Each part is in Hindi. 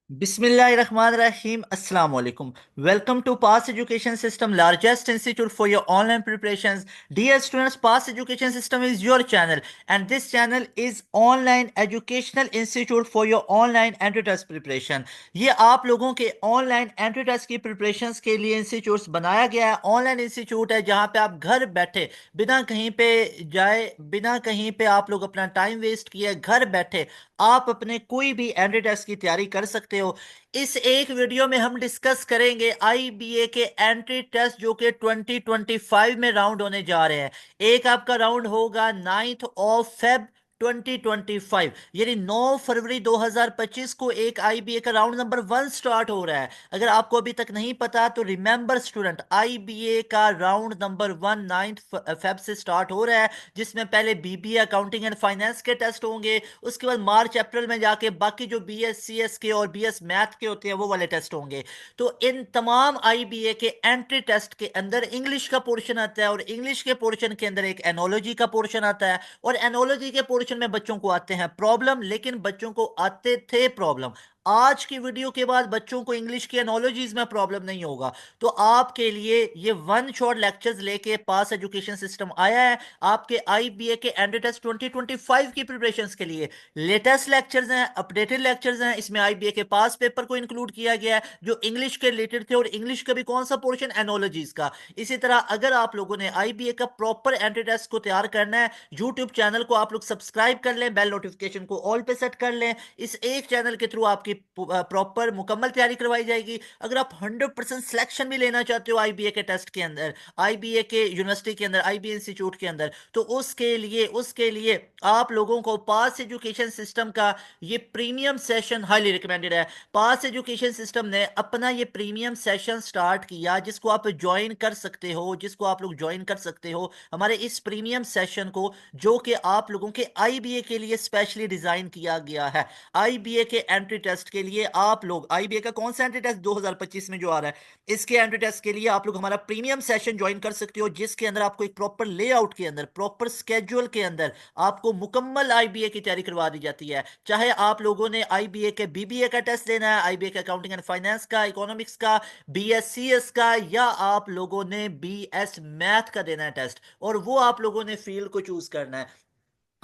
Bismillahirrahmanirrahim. Assalamu alaikum. Welcome to Pass Education System, largest institute for your online preparations. Dear students, Pass Education System is your channel, and this channel is online educational institute for your online entry test preparation. ये आप लोगों के ऑनलाइन एंट्री टेस्ट की प्रिपरेशंस के लिए इंस्टीट्यूट बनाया गया है। ऑनलाइन इंस्टीट्यूट है जहां पे आप घर बैठे बिना कहीं पे जाए, बिना कहीं पे आप लोग अपना टाइम वेस्ट किए, घर बैठे आप अपने कोई भी एंट्री टेस्ट की तैयारी कर सकते हो। इस एक वीडियो में हम डिस्कस करेंगे आईबीए के एंट्री टेस्ट जो कि 2025 में राउंड होने जा रहे हैं। एक आपका राउंड होगा 9 2025, यानी 9 फरवरी 2025 को एक आईबीए का राउंड नंबर 1 स्टार्ट हो रहा है। अगर आपको अभी तक नहीं पता तो रिमेंबर स्टूडेंट, आईबीए का राउंड नंबर 1 9 फेब से स्टार्ट हो रहा है, जिसमें पहले बीबीए अकाउंटिंग एंड फाइनेंस के टेस्ट होंगे। उसके बाद मार्च अप्रैल में जाके बाकी जो बीएस सीएस के और बीएस मैथ के होते हैं वो वाले टेस्ट होंगे। तो इन तमाम आईबीए के एंट्री टेस्ट के अंदर इंग्लिश का पोर्शन आता है, और इंग्लिश के पोर्शन के अंदर एक एनोलॉजी का पोर्शन आता है, और एनोलॉजी के पोर्शन में बच्चों को आते हैं प्रॉब्लम, लेकिन बच्चों को आते थे प्रॉब्लम। आज की वीडियो के बाद बच्चों को इंग्लिश की एनोलॉजीज में प्रॉब्लम नहीं होगा। तो आपके लिए ये वन शॉट लेक्चर्स लेके पास एजुकेशन सिस्टम आया है आपके आईबीए के एंट्री टेस्ट 2025 की प्रिपरेशंस के लिए। लेटेस्ट लेक्चर्स हैं, अपडेटेड लेक्चर्स हैं। इसमें आईबीए के पास पेपर को इंक्लूड किया गया है जो इंग्लिश के रिलेटेड थे, और इंग्लिश का भी कौन सा पोर्शन, एनोलॉजीज का। इसी तरह अगर आप लोगों ने आईबीए का प्रॉपर एंट्री टेस्ट को तैयार करना है, यूट्यूब चैनल को आप लोग सब्सक्राइब कर लें, बेल नोटिफिकेशन को ऑल पे सेट कर लें। इस एक चैनल के थ्रू आपकी प्रॉपर मुकम्मल तैयारी करवाई जाएगी। अगर आप 100% सिलेक्शन भी लेना चाहते हो आईबीए के टेस्ट के अंदर, आईबीए के यूनिवर्सिटी के अंदर, आईबीए इंस्टीट्यूट के अंदर, तो उसके लिए आप लोगों को पास एजुकेशन सिस्टम का ये प्रीमियम सेशन हाईली रिकमेंडेड है। पास एजुकेशन सिस्टम ने अपना ये प्रीमियम सेशन स्टार्ट किया, जिसको आप ज्वाइन कर सकते हो, जिसको आप लोग ज्वाइन कर सकते हो हमारे इस प्रीमियम सेशन को, जो कि आप लोगों के आईबीए के लिए स्पेशली डिजाइन किया गया है। आईबीए के एंट्री टेस्ट के लिए आप लोग, आईबीए का कौन सा एंट्री टेस्ट 2025 में जो आ रहा है, इसके एंट्री टेस्ट के लिए आप लोग हमारा प्रीमियम सेशन ज्वाइन कर सकते हो, जिसके अंदर आपको एक प्रॉपर लेआउट के अंदर, प्रॉपर स्केड्यूल के अंदर आपको मुकम्मल आईबीए की तैयारी करवा दी जाती है। चाहे आप लोगों ने आईबीए के बीबीए का टेस्ट देना है, आईबीए के अकाउंटिंग एंड फाइनेंस का, इकोनॉमिक्स का, बीएससीएस का, या आप लोगों ने बीएस मैथ का देना है टेस्ट, और वो आप लोगों ने फील्ड को चूज करना है।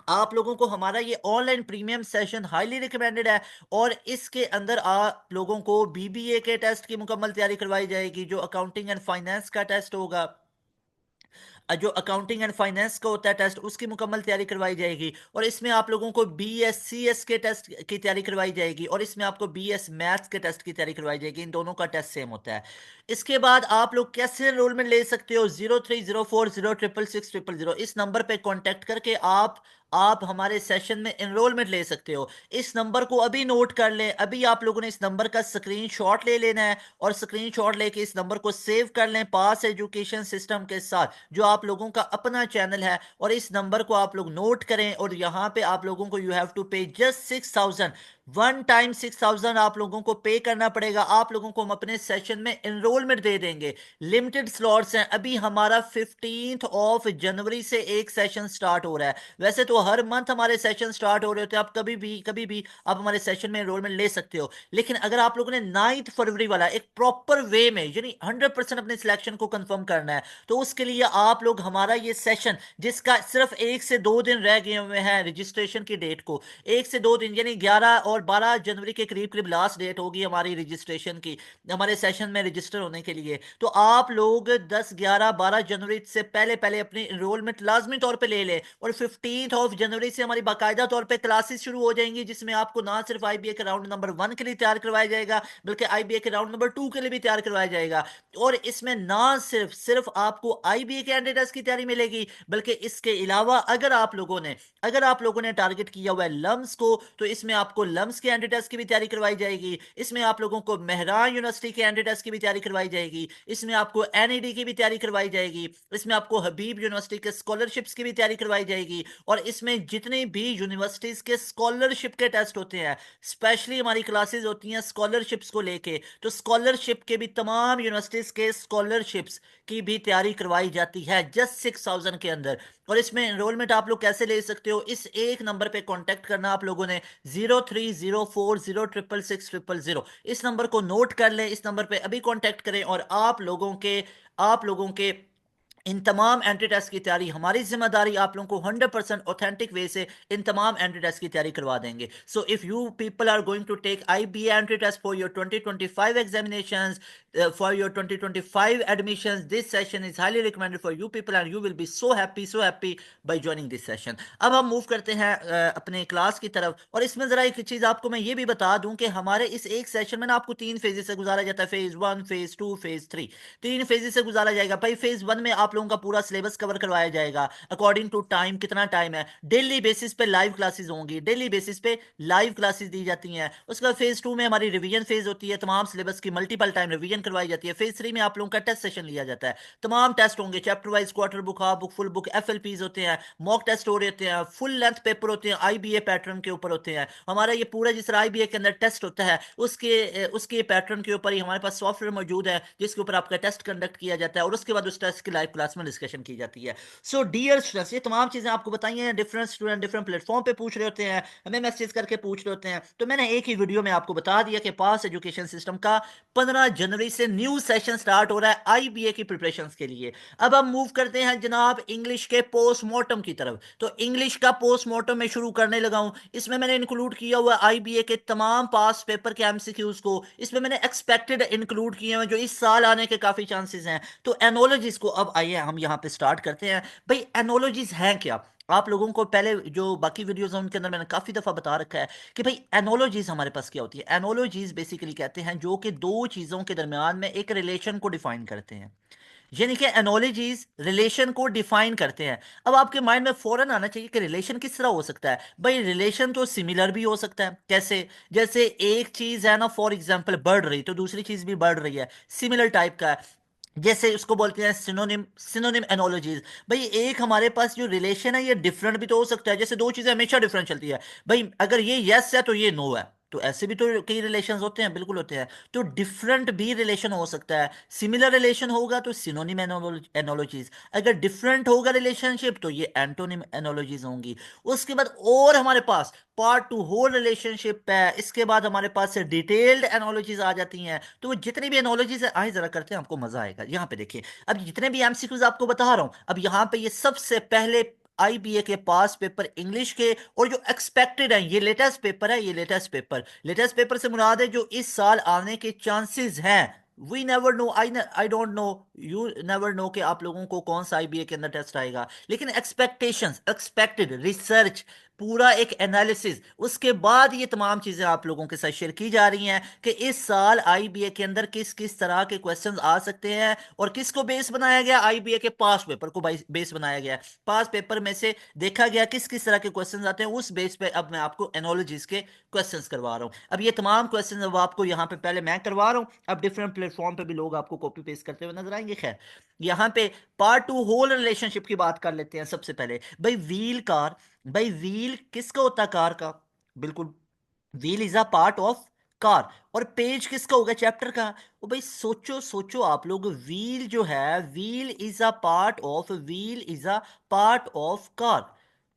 आप लोगों को हमारा ये online premium session highly recommended है, और इसके अंदर आप लोगों को बीबीए के टेस्ट की मुकम्मल तैयारी करवाई जाएगी। जो अकाउंटिंग एंड फाइनेंस का टेस्ट होगा, जो अकाउंटिंग एंड फाइनेंस का होता है टेस्ट, उसकी मुकम्मल तैयारी करवाई जाएगी। और इसमें आप लोगों को बीएससीएस के टेस्ट की तैयारी करवाई जाएगी, और इसमें आपको बीएस मैथ्स के टेस्ट की तैयारी करवाई जाएगी। इन दोनों का टेस्ट सेम होता है। इसके बाद आप लोग कैसे एनरोलमेंट ले सकते हो, 0304066600 इस नंबर पे कांटेक्ट करके आप हमारे सेशन में एनरोलमेंट ले सकते हो। इस नंबर को अभी नोट कर लें, अभी आप लोगों ने इस नंबर का स्क्रीनशॉट ले लेना है, और स्क्रीनशॉट लेके इस नंबर को सेव कर लें पास एजुकेशन सिस्टम के साथ, जो आप लोगों का अपना चैनल है। और इस नंबर को आप लोग नोट करें, और यहां पे आप लोगों को यू हैव टू पे जस्ट 6000, वन टाइम 6000 आप लोगों को पे करना पड़ेगा। आप लोगों को हम अपने सेशन में एनरोलमेंट दे देंगे। लिमिटेड स्लॉट्स हैं। अभी हमारा 15 से एक सेशन स्टार्ट हो रहा है। वैसे तो हर मंथ हमारे सेशन स्टार्ट हो रहे होते हैं, आप कभी भी आप हमारे सेशन में एनरोलमेंट ले सकते हो। लेकिन अगर आप लोगों ने 9 फरवरी वाला एक प्रॉपर वे में, यानी 100% अपने सिलेक्शन को कंफर्म करना है, तो उसके लिए आप लोग हमारा ये सेशन, जिसका सिर्फ 1 से 2 दिन रह गए हुए हैं रजिस्ट्रेशन की डेट को, 1 से 2 दिन, यानी 11 और 12 जनवरी के करीब करीब लास्ट डेट होगी हमारी रजिस्ट्रेशन की, हमारे सेशन में रजिस्टर होने के लिए। तो आप लोग 10 11 12 जनवरी से पहले पहले अपनी एनरोलमेंट लाजमी तौर पे ले लें। और 15 जनवरी से हमारी बाकायदा तौर पे क्लासेस शुरू हो जाएंगी, जिसमें आपको ना सिर्फ आईबीए के राउंड नंबर 1 के लिए तैयार करवाया जाएगा, बल्कि आईबीए के राउंड नंबर 2 के लिए भी तैयार करवाया जाएगा। और इसमें ना सिर्फ सिर्फ आपको आईबीए के एंट्री टेस्ट की तैयारी मिलेगी, बल्कि इसके अलावा अगर आप लोगों ने टारगेट किया हुआ है लम्स को, तो इसमें आपको लम्स के एंट्री टेस्ट की भी तैयारी करवाई जाएगी। इसमें आप लोगों को मेहरान यूनिवर्सिटी के एंट्री टेस्ट की भी तैयारी करवाई जाएगी। इसमें आपको एनईडी की भी तैयारी करवाई जाएगी। इसमें आपको हबीब यूनिवर्सिटी के स्कॉलरशिप्स की भी तैयारी करवाई जाएगी। और इसमें जितने भी यूनिवर्सिटीज के स्कॉलरशिप के टेस्ट होते हैं, स्पेशली हमारी क्लासेस होती हैं स्कॉलरशिप्स को लेके, तो स्कॉलरशिप के भी तमाम यूनिवर्सिटीज के स्कॉलरशिप्स की भी तैयारी करवाई जाती है जस्ट 6000 के अंदर। और इसमें एनरोलमेंट आप लोग कैसे ले सकते हो, इस एक नंबर पे कांटेक्ट करना आप लोगों ने, 9304066600। इस नंबर को नोट कर लें, इस नंबर पे अभी कांटेक्ट करें और आप लोगों के इन तमाम एंट्री टेस्ट की तैयारी, हमारी जिम्मेदारी आप लोगों को 100% ऑथेंटिक वे से इन तमाम एंट्री टेस्ट की तैयारी करवा देंगे। So if you people are going to take IBA entry test for your 2025 examinations, for your 2025 admissions, this session is highly recommended for you people and you will be so happy by joining this session. अब हम मूव करते हैं अपने क्लास की तरफ, और इसमें जरा एक चीज आपको मैं ये भी बता दूं कि हमारे इस एक सेशन में ना आपको 3 फेजेस से गुजारा जाता है, फेज 1, फेज 2, फेज 3। 3 फेजेस से गुजारा जाएगा भाई। फेज 1 में आप लोगों का पूरा सिलेबस कवर करवाया जाएगा अकॉर्डिंग टू टाइम, कितना टाइम है, डेली बेसिस पे लाइव क्लासेस होंगी, डेली बेसिस पे लाइव क्लासेस दी जाती हैं। उसके बाद फेज 2 में हमारी रिवीजन फेज होती है, तमाम सिलेबस की मल्टीपल टाइम रिवीजन करवाई जाती है। फेज 3 में आप लोगों का टेस्ट सेशन लिया जाता है, तमाम टेस्ट होंगे, chapter wise, quarter book, half book, full book, FLPs होते हैं, मॉक टेस्ट हो रहे होते हैं, फुल लेंथ पेपर होते हैं, IBA पैटर्न के ऊपर होते हैं। हमारा ये पूरा जिस तरह IBA के अंदर टेस्ट होता है उसके पैटर्न के ऊपर ही हमारे पास सॉफ्टवेयर मौजूद है जिसके ऊपर आपका टेस्ट कंडक्ट किया जाता है और उसके बाद उस टेस्ट की लाइव क्लास में डिस्कशन की जाती है। सो डियर स्टूडेंट्स, ये तमाम चीजें आपको बताई हैं। डिफरेंट स्टूडेंट डिफरेंट प्लेटफॉर्म पे पूछ रहे होते हैं, हमें मैसेज करके पूछ रहे होते हैं, तो मैंने एक ही वीडियो में आपको बता दिया कि पास एजुकेशन सिस्टम का 15 जनवरी से न्यू सेशन स्टार्ट हो रहा है IBA की प्रिपरेशन के लिए। अब हम मूव करते हैं जनाब इंग्लिश के पोस्टमार्टम की तरफ। तो इंग्लिश का पोस्टमार्टम में शुरू करने लगा हूं। इसमें मैंने इंक्लूड किया हुआ IBA के तमाम पास पेपर के MCQs को, इसमें मैंने एक्सपेक्टेड इंक्लूड किए हैं जो इस साल आने के काफी चांसेस हैं। तो एनोलॉजीज को अब आइए हम यहाँ पे स्टार्ट करते हैं। भाई एनोलॉजीज हैं क्या? आप लोगों को पहले जो बाकी वीडियोस हैं उनके अंदर मैंने काफी दफा बता रखा है कि भाई एनोलॉजीज हमारे पास क्या होती है। एनोलॉजीज बेसिकली कहते हैं जो कि दो चीजों के दरमियान में एक रिलेशन को डिफाइन करते हैं, यानी कि एनोलॉजीज रिलेशन को डिफाइन करते हैं। अब आपके माइंड में फौरन आना चाहिए कि रिलेशन किस तरह हो सकता है। भाई रिलेशन तो सिमिलर भी हो सकता है। कैसे? जैसे एक चीज है ना, फॉर एग्जांपल बढ़ रही तो दूसरी चीज भी बढ़ रही है, सिमिलर टाइप का है। जैसे उसको बोलते हैं सिनोनिम, सिनोनिम एनोलॉजीज। भाई एक हमारे पास जो रिलेशन है ये डिफरेंट भी तो हो सकता है, जैसे दो चीजें हमेशा डिफरेंट चलती है। भाई अगर ये यस है तो ये नो है, तो ऐसे भी तो कई रिलेशन होते हैं, बिल्कुल होते हैं। तो डिफरेंट भी रिलेशन हो सकता है। सिमिलर रिलेशन होगा तो सिनोनिम एनोलॉजीज, अगर डिफरेंट होगा रिलेशनशिप तो ये एंटोनिम एनोलॉजीज होंगी। उसके बाद और हमारे पास पार्ट टू होल रिलेशनशिप है, इसके बाद हमारे पास डिटेल्ड एनोलॉजीज आ जाती हैं। तो वो जितनी भी एनोलॉजीज है आए जरा करते हैं, आपको मजा आएगा। यहाँ पे देखिए, अब जितने भी MCQs आपको बता रहा हूं, अब यहाँ पे ये सबसे पहले IBA के पास पेपर इंग्लिश के, और जो एक्सपेक्टेड है, ये लेटेस्ट पेपर है, ये लेटेस्ट पेपर से मुराद है जो इस साल आने के चांसेस हैं। We never know, I don't know, you never know कि आप लोगों को कौन सा IBA के अंदर टेस्ट आएगा, लेकिन एक्सपेक्टेशंस, एक्सपेक्टेड रिसर्च, पूरा एक एनालिसिस, उसके बाद ये तमाम चीजें आप लोगों के साथ शेयर की जा रही हैं कि इस साल IBA के अंदर किस किस तरह के क्वेश्चंस आ सकते हैं और किसको बेस बनाया गया, IBA के पास पेपर को बेस बनाया गया है। पास पेपर में से देखा गया किस किस तरह के क्वेश्चंस आते हैं, उस बेस पे अब मैं आपको एनोलॉजीज के क्वेश्चंस करवा रहा हूं। अब ये तमाम क्वेश्चंस अब आपको यहाँ पे पहले मैं करवा रहा हूं, अब डिफरेंट प्लेटफॉर्म पे भी लोग आपको कॉपी पेस्ट करते हुए नजर आएंगे। खैर, यहाँ पे पार्ट टू होल रिलेशनशिप की बात कर लेते हैं। सबसे पहले भाई व्हील कार, भाई व्हील किसका होता है? कार का। बिल्कुल, wheel is a part of car. और पेज किसका होगा? चैप्टर का। ओ भाई सोचो सोचो आप लोग, व्हील जो है, wheel is a part of car.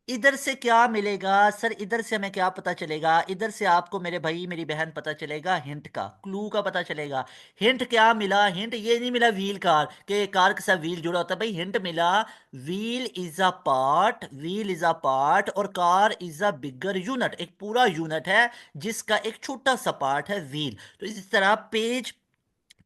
इधर से क्या मिलेगा सर? इधर से हमें क्या पता चलेगा? इधर से आपको मेरे भाई मेरी बहन पता चलेगा हिंट का, क्लू का पता चलेगा। हिंट क्या मिला? हिंट ये नहीं मिला व्हील कार के कार के साथ व्हील जुड़ा होता है। भाई हिंट मिला व्हील इज अ पार्ट और car is a bigger unit, एक पूरा यूनिट है जिसका एक छोटा सा पार्ट है व्हील। तो इस तरह पेज,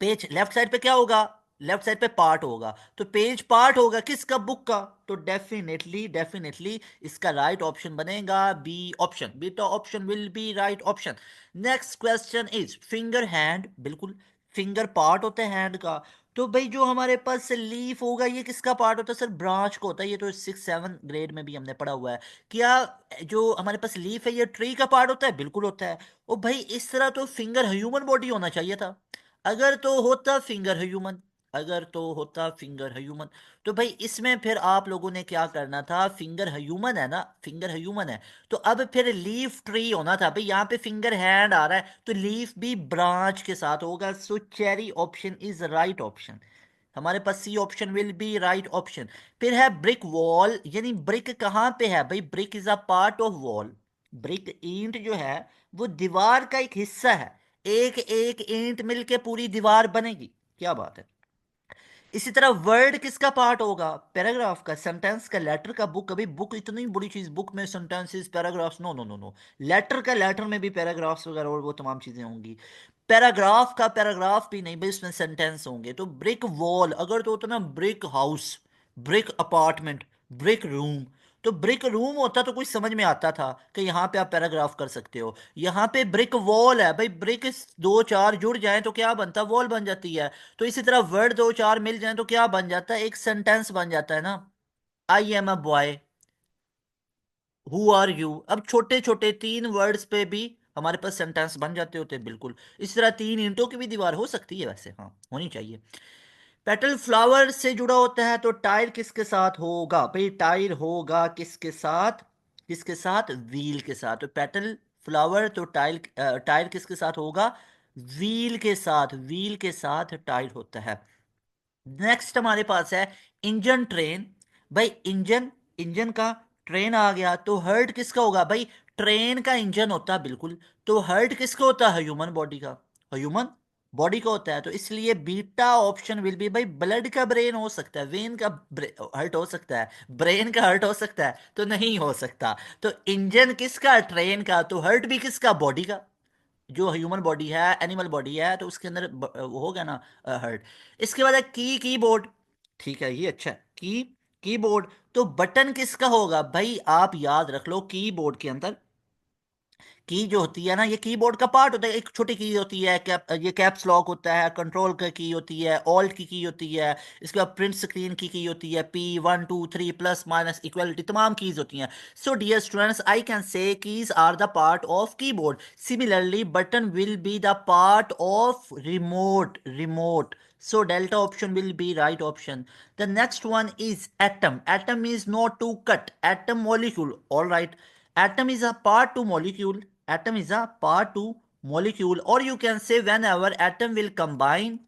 पेज लेफ्ट साइड पे क्या होगा? लेफ्ट साइड पे पार्ट होगा, तो पेज पार्ट होगा किसका? बुक का। तो डेफिनेटली डेफिनेटली इसका राइट ऑप्शन बनेगा B option, beta option will be right option. Next question is finger hand. बिल्कुल, फिंगर पार्ट होता है हैंड का। तो भाई जो हमारे पास लीफ होगा ये किसका पार्ट होता है सर? ब्रांच को होता है। ये तो 6 7 ग्रेड में भी हमने पढ़ा हुआ है। क्या जो हमारे पास लीफ है ये ट्री का पार्ट होता है? बिल्कुल होता है। ओ भाई इस तरह तो फिंगर ह्यूमन बॉडी होना चाहिए था। अगर तो होता फिंगर ह्यूमन, अगर तो होता फिंगर ह्यूमन, तो भाई इसमें फिर आप लोगों ने क्या करना था? फिंगर ह्यूमन है ना, फिंगर ह्यूमन है, तो अब फिर लीफ ट्री होना था। भाई यहाँ पे फिंगर हैंड आ रहा है तो लीफ भी ब्रांच के साथ होगा। So cherry option is right option. हमारे पास C option will be right option. फिर है ब्रिक वॉल, यानी ब्रिक कहाँ पे है? भाई brick is a part of wall. Brick ईंट जो है, वो दीवार का एक हिस्सा है, एक एक ईंट मिलके पूरी दीवार बनेगी। क्या बात है। इसी तरह वर्ड किसका पार्ट होगा? पैराग्राफ का, सेंटेंस का, लेटर का, बुक। अभी बुक इतनी बड़ी चीज, बुक में sentences, paragraphs, no no no no. Letter का, लेटर में भी पैराग्राफ्स वगैरह और वो तमाम चीजें होंगी। पैराग्राफ का पैराग्राफ भी नहीं भाई, उसमें सेंटेंस होंगे। तो ब्रिक वॉल अगर तो होता ना, brick house, brick apartment, brick room. तो ब्रिक रूम होता तो कुछ समझ में आता था कि यहां पे आप पैराग्राफ कर सकते हो। यहां पे ब्रिक वॉल है भाई, ब्रिक दो चार जुड़ जाए तो क्या बनता, वॉल बन जाती है। तो इसी तरह वर्ड दो चार मिल जाए तो क्या बन जाता है, एक सेंटेंस बन जाता है ना। I am a boy, who are you. अब छोटे छोटे तीन वर्ड्स पे भी हमारे पास सेंटेंस बन जाते होते हैं, बिल्कुल। इस तरह तीन ईंटों की भी दीवार हो सकती है, वैसे हाँ होनी चाहिए। पेटल फ्लावर से जुड़ा होता है तो टायर किसके साथ होगा भाई? टायर होगा किसके साथ? किसके साथ? व्हील के साथ। तो पेटल फ्लावर तो टायर, टायर किसके साथ होगा? व्हील के साथ। व्हील के साथ टायर होता है। नेक्स्ट हमारे पास है इंजन ट्रेन। भाई इंजन, इंजन का, ट्रेन आ गया तो हर्ट किसका होगा भाई? ट्रेन का इंजन होता है, बिल्कुल। तो हर्ट किसका होता है? ह्यूमन बॉडी का। ह्यूमन बॉडी का होता है। तो इसलिए बीटा ऑप्शन विल बी भाई। ब्लड का ब्रेन हो सकता है, वेन का हर्ट हो सकता है, ब्रेन का हर्ट हो सकता है, तो नहीं हो सकता। तो इंजन किसका? ट्रेन का। तो हर्ट भी किसका? बॉडी का। जो ह्यूमन बॉडी है, एनिमल बॉडी है, तो उसके अंदर वो हो गया ना, हर्ट। इसके बाद है कीबोर्ड। ठीक है, ये अच्छा है। कीबोर्ड। तो बटन किसका होगा भाई? आप याद रख लो, कीबोर्ड के अंदर की जो होती है ना, ये कीबोर्ड का पार्ट होता है। एक छोटी की होती है, ये कैप्स लॉक होता है, कंट्रोल का की होती है, ऑल्ट की होती है। इसके बाद प्रिंट स्क्रीन की होती है, P1 2 3 प्लस माइनस इक्वलिटी, तमाम कीज होती हैं। So dear students, I can say keys are the part of keyboard. Similarly button will be the part of remote. So delta option will be right option. The next one is atom. Atom is not to cut. Atom molecule. All right. Atom is a part to molecule. Atom is a part to molecule. Or you can say whenever atom will combine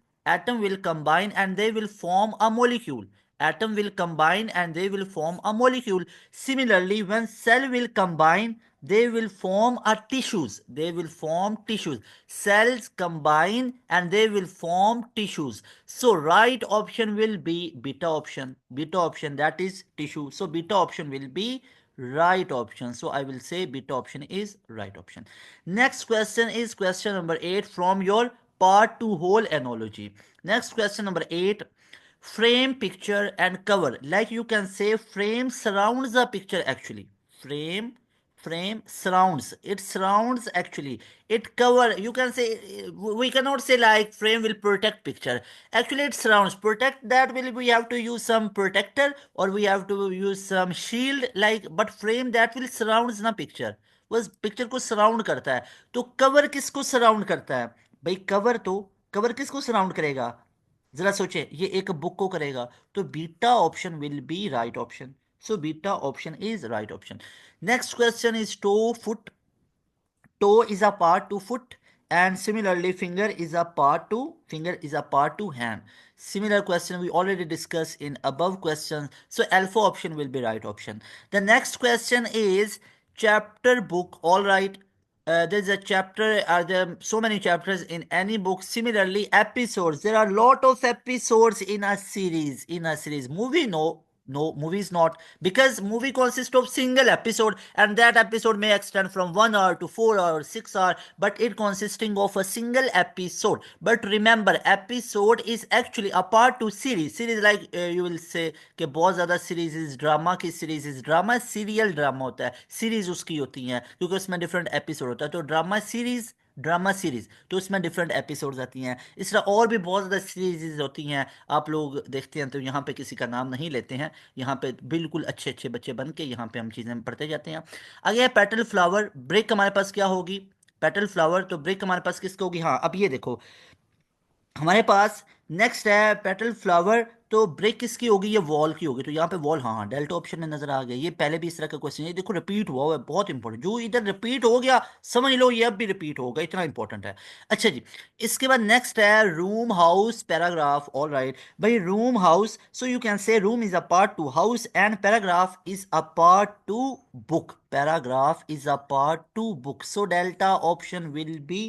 and they will form a molecule. Atom will combine and they will form a molecule. Similarly, when cell will combine, they will form a tissues. They will form tissues. Cells combine and they will form tissues. So right option will be beta option. Beta option, that is tissue. So beta option will be right option. So I will say beta option is right option. Next question is question number 8 from your part 2 whole analogy. Next question number 8. Frame, picture and cover. Like you can say frame surrounds the picture actually. Frame surrounds, it surrounds actually, it cover. You can say, we cannot say like frame will protect picture. Actually it surrounds. Protect, that will we have to use some protector or we have to use some shield like. But frame that will surrounds ना picture, बस पिक्चर को सराउंड करता है। तो कवर किसको सराउंड करता है भाई? कवर तो, कवर किसको सराउंड करेगा? जरा सोचे, ये एक बुक को करेगा। तो beta option will be right option. So beta option is right option. Next question is toe foot. Toe is a part to foot, and similarly finger is a part to hand. Similar question we already discussed in above questions. So alpha option will be right option. The next question is chapter book. All right. There's a chapter. Are there so many chapters in any book? Similarly, episodes. There are a lot of episodes in a series. In a series, movie, no, no, movie is not, because movie consists of single episode and that episode may extend from 1 hour to 4 hours, 6 hours, but it consisting of a single episode. But remember, episode is actually a part to series. Series like you will say कि बहुत ज़्यादा सीरीज इज ड्रामा की series is drama, serial drama होता है, सीरीज उसकी होती हैं क्योंकि उसमें डिफरेंट एपिसोड होता है। तो ड्रामा सीरीज तो उसमें डिफरेंट एपिसोड्स आती हैं। इस तरह और भी बहुत ज़्यादा सीरीज होती हैं, आप लोग देखते हैं। तो यहाँ पे किसी का नाम नहीं लेते हैं, यहाँ पे बिल्कुल अच्छे अच्छे बच्चे बन के यहाँ पे हम चीज़ें पढ़ते जाते हैं। आगे है पेटल फ्लावर। ब्रेक हमारे पास क्या होगी? पेटल फ्लावर तो ब्रेक हमारे पास किसकी होगी? हाँ अब ये देखो, हमारे पास नेक्स्ट है पेटल फ्लावर तो ब्रेक किसकी होगी, ये वॉल की होगी। तो यहाँ पे वॉल, हाँ हाँ, डेल्टा ऑप्शन में नजर आ गया। ये पहले भी इस तरह का क्वेश्चन है, देखो रिपीट हुआ है, बहुत इंपॉर्टेंट। जो इधर रिपीट हो गया समझ लो ये अब भी रिपीट होगा, इतना इंपॉर्टेंट है। अच्छा जी, इसके बाद नेक्स्ट है room house paragraph. All right भाई, room house, so you can say room is a part to house and paragraph is a part to book. Paragraph is a part to book, so delta option will be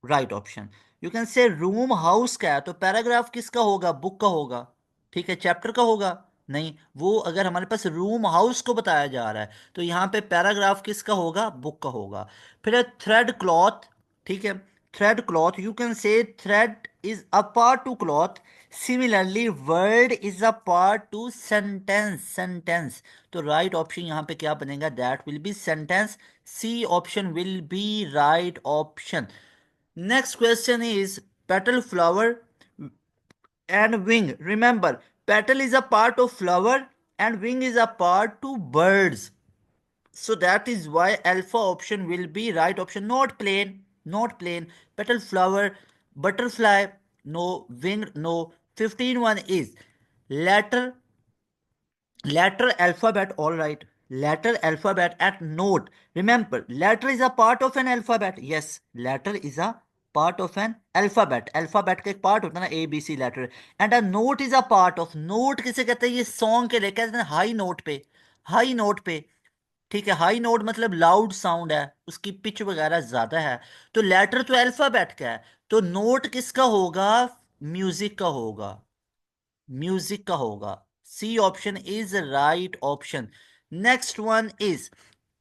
right option. You can say room house का है तो पैराग्राफ किसका होगा, बुक का होगा। ठीक है, चैप्टर का होगा नहीं। वो अगर हमारे पास रूम हाउस को बताया जा रहा है तो यहाँ पे पैराग्राफ किसका होगा, बुक का होगा। फिर है थ्रेड क्लॉथ। ठीक है, thread cloth, you can say thread is a part to cloth. Similarly word is a part to sentence. Sentence, तो राइट ऑप्शन यहाँ पे क्या बनेगा, that will be sentence. C option will be right option. Next question is petal, flower, and wing. Remember, petal is a part of flower and wing is a part to birds. So that is why alpha option will be right option. Not plain, not plain. Petal, flower, butterfly, no. Wing, no. 15 one is letter, letter alphabet. All right, letter alphabet at note. Remember, letter is a part of an alphabet. Yes, letter is a part of an alphabet. Alphabet का एक part होता है ना, A B C letter. And a note is a part of. Note किसे कहते हैं, ये song के लिए कहते हैं हाई नोट पे, हाई नोट पे। ठीक है, हाई नोट मतलब लाउड साउंड है, उसकी पिच वगैरह ज्यादा है। तो लेटर तो अल्फाबेट का है, तो नोट किसका होगा, म्यूजिक का होगा, म्यूजिक का होगा। C option is right option. Next one is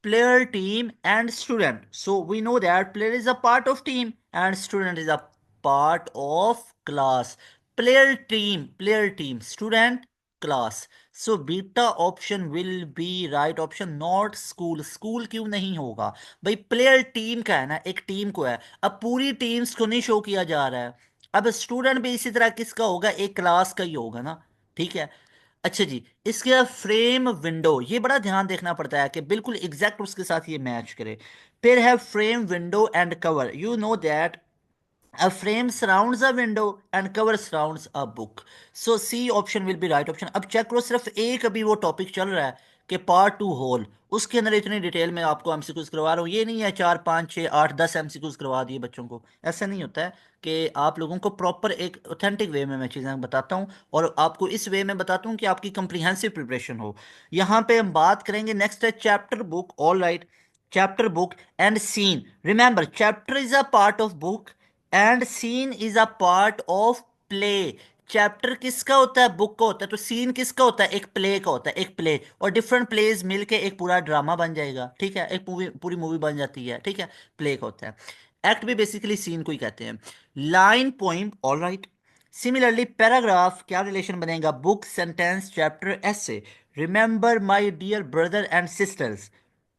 player, team, and student. So we know that player is a part of team and student is a part of class. Player team, student, class. So beta option will be right option, not school. School क्यों नहीं होगा भाई, प्लेयर टीम का है ना, एक टीम को है। अब पूरी टीम्स को नहीं शो किया जा रहा है। अब स्टूडेंट भी इसी तरह किसका होगा, एक क्लास का ही होगा ना। ठीक है। अच्छा जी, इसके बाद फ्रेम विंडो, ये बड़ा ध्यान देखना पड़ता है कि बिल्कुल एग्जैक्ट उसके साथ ये मैच करे। फिर है frame window and cover. You know that a frame surrounds a window and cover surrounds a book. So C option will be right option. अब चेक करो, सिर्फ एक अभी वो टॉपिक चल रहा है कि पार्ट टू होल, उसके अंदर इतनी डिटेल में आपको एमसीक्यूज करवा रहा हूँ। ये नहीं है 4 5 6 8 10 एमसीक्यूज करवा दिए बच्चों को, ऐसा नहीं होता है। कि आप लोगों को प्रॉपर एक ऑथेंटिक वे में मैं चीज़ें बताता हूँ और आपको इस वे में बताता हूँ कि आपकी कंप्रीहेंसिव प्रिपरेशन हो। यहाँ पे हम बात करेंगे, नेक्स्ट है chapter book. All right, chapter book and scene. Remember, chapter is a part of book and scene is a part of play. Chapter किसका होता है, बुक का होता है। तो सीन किसका होता है, एक प्ले का होता है, एक प्ले। और डिफरेंट प्लेज मिलके एक पूरा ड्रामा बन जाएगा। ठीक है, एक मूवी, पूरी मूवी बन जाती है। ठीक है, प्ले का होता है। एक्ट भी बेसिकली सीन को ही कहते हैं। Line, poem. All right, similarly paragraph क्या रिलेशन बनेगा, बुक, सेंटेंस, चैप्टर, ऐसे। Remember my dear brother and sisters,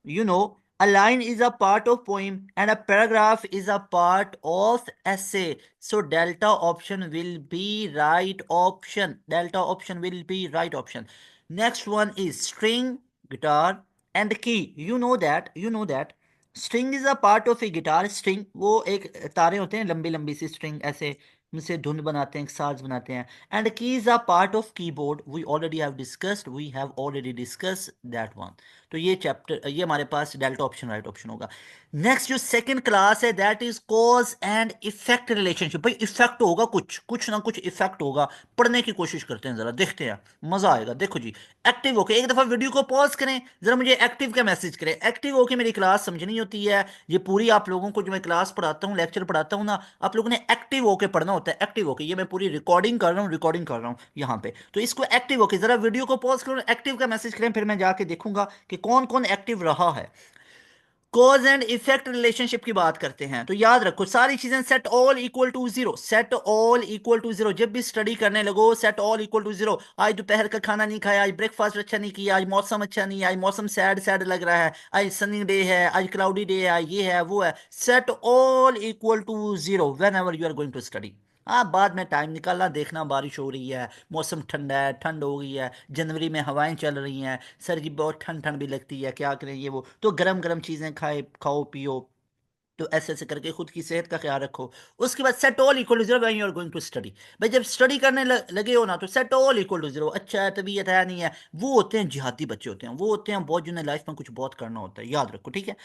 you know, a line is a part of poem and a paragraph is a part of essay. So delta option will be right option. Delta option will be right option. Next one is string, guitar, and key. You know that string is a part of a guitar. String वो एक तारे होते हैं, लंबी लंबी सी स्ट्रिंग, ऐसे उनसे धुन बनाते हैं, साज बनाते हैं। And keys are part of keyboard, we have already discussed that one. तो ये चैप्टर, ये हमारे पास डेल्टा ऑप्शन राइट ऑप्शन होगा। नेक्स्ट जो सेकंड क्लास है that is cause and effect relationship. भाई इफेक्ट होगा, कुछ कुछ ना कुछ इफेक्ट होगा। पढ़ने की कोशिश करते हैं, जरा देखते हैं, मजा आएगा। देखो जी, एक्टिव होके एक दफा वीडियो को पॉज करें, जरा मुझे एक्टिव का मैसेज करें। एक्टिव होके मेरी क्लास समझनी होती है। ये पूरी आप लोगों को जो मैं क्लास पढ़ाता हूँ, लेक्चर पढ़ाता हूँ ना, आप लोगों ने एक्टिव होके पढ़ना होता है। एक्टिव होके, ये मैं पूरी रिकॉर्डिंग कर रहा हूँ यहाँ पे। तो इसको एक्टिव होके जरा वीडियो को पॉज करो, एक्टिव का मैसेज करें, फिर मैं जाके देखूंगा कि कौन कौन एक्टिव रहा है। कॉज एंड इफेक्ट रिलेशनशिप की बात करते हैं तो याद रखो सारी चीजें, set all equal to zero, set all equal to zero. जब भी स्टडी करने लगो, set all equal to zero. आज दोपहर का खाना नहीं खाया, आज ब्रेकफास्ट अच्छा नहीं किया, आज मौसम अच्छा नहीं है, आज मौसम सैड सैड लग रहा है, आज सनी डे है, आज क्लाउडी डे है, ये है वो है। Set all equal to zero whenever you are going to study. हाँ, बाद में टाइम निकालना, देखना बारिश हो रही है, मौसम ठंडा है, ठंड हो गई है, जनवरी में हवाएं चल रही हैं, सर की बहुत ठंड ठंड भी लगती है, क्या करें ये वो, तो गरम गरम चीज़ें खाओ पियो, तो ऐसे ऐसे करके खुद की सेहत का ख्याल रखो। उसके बाद set all equal to zero when you are going to study. भाई जब स्टडी करने लगे हो ना, तो set all equal to zero. अच्छा है, तबीयत है, नहीं है, वो होते हैं जिहादी बच्चे होते हैं, वो होते हैं बहुत जिन्हें लाइफ में कुछ बहुत करना होता है, याद रखो, ठीक है।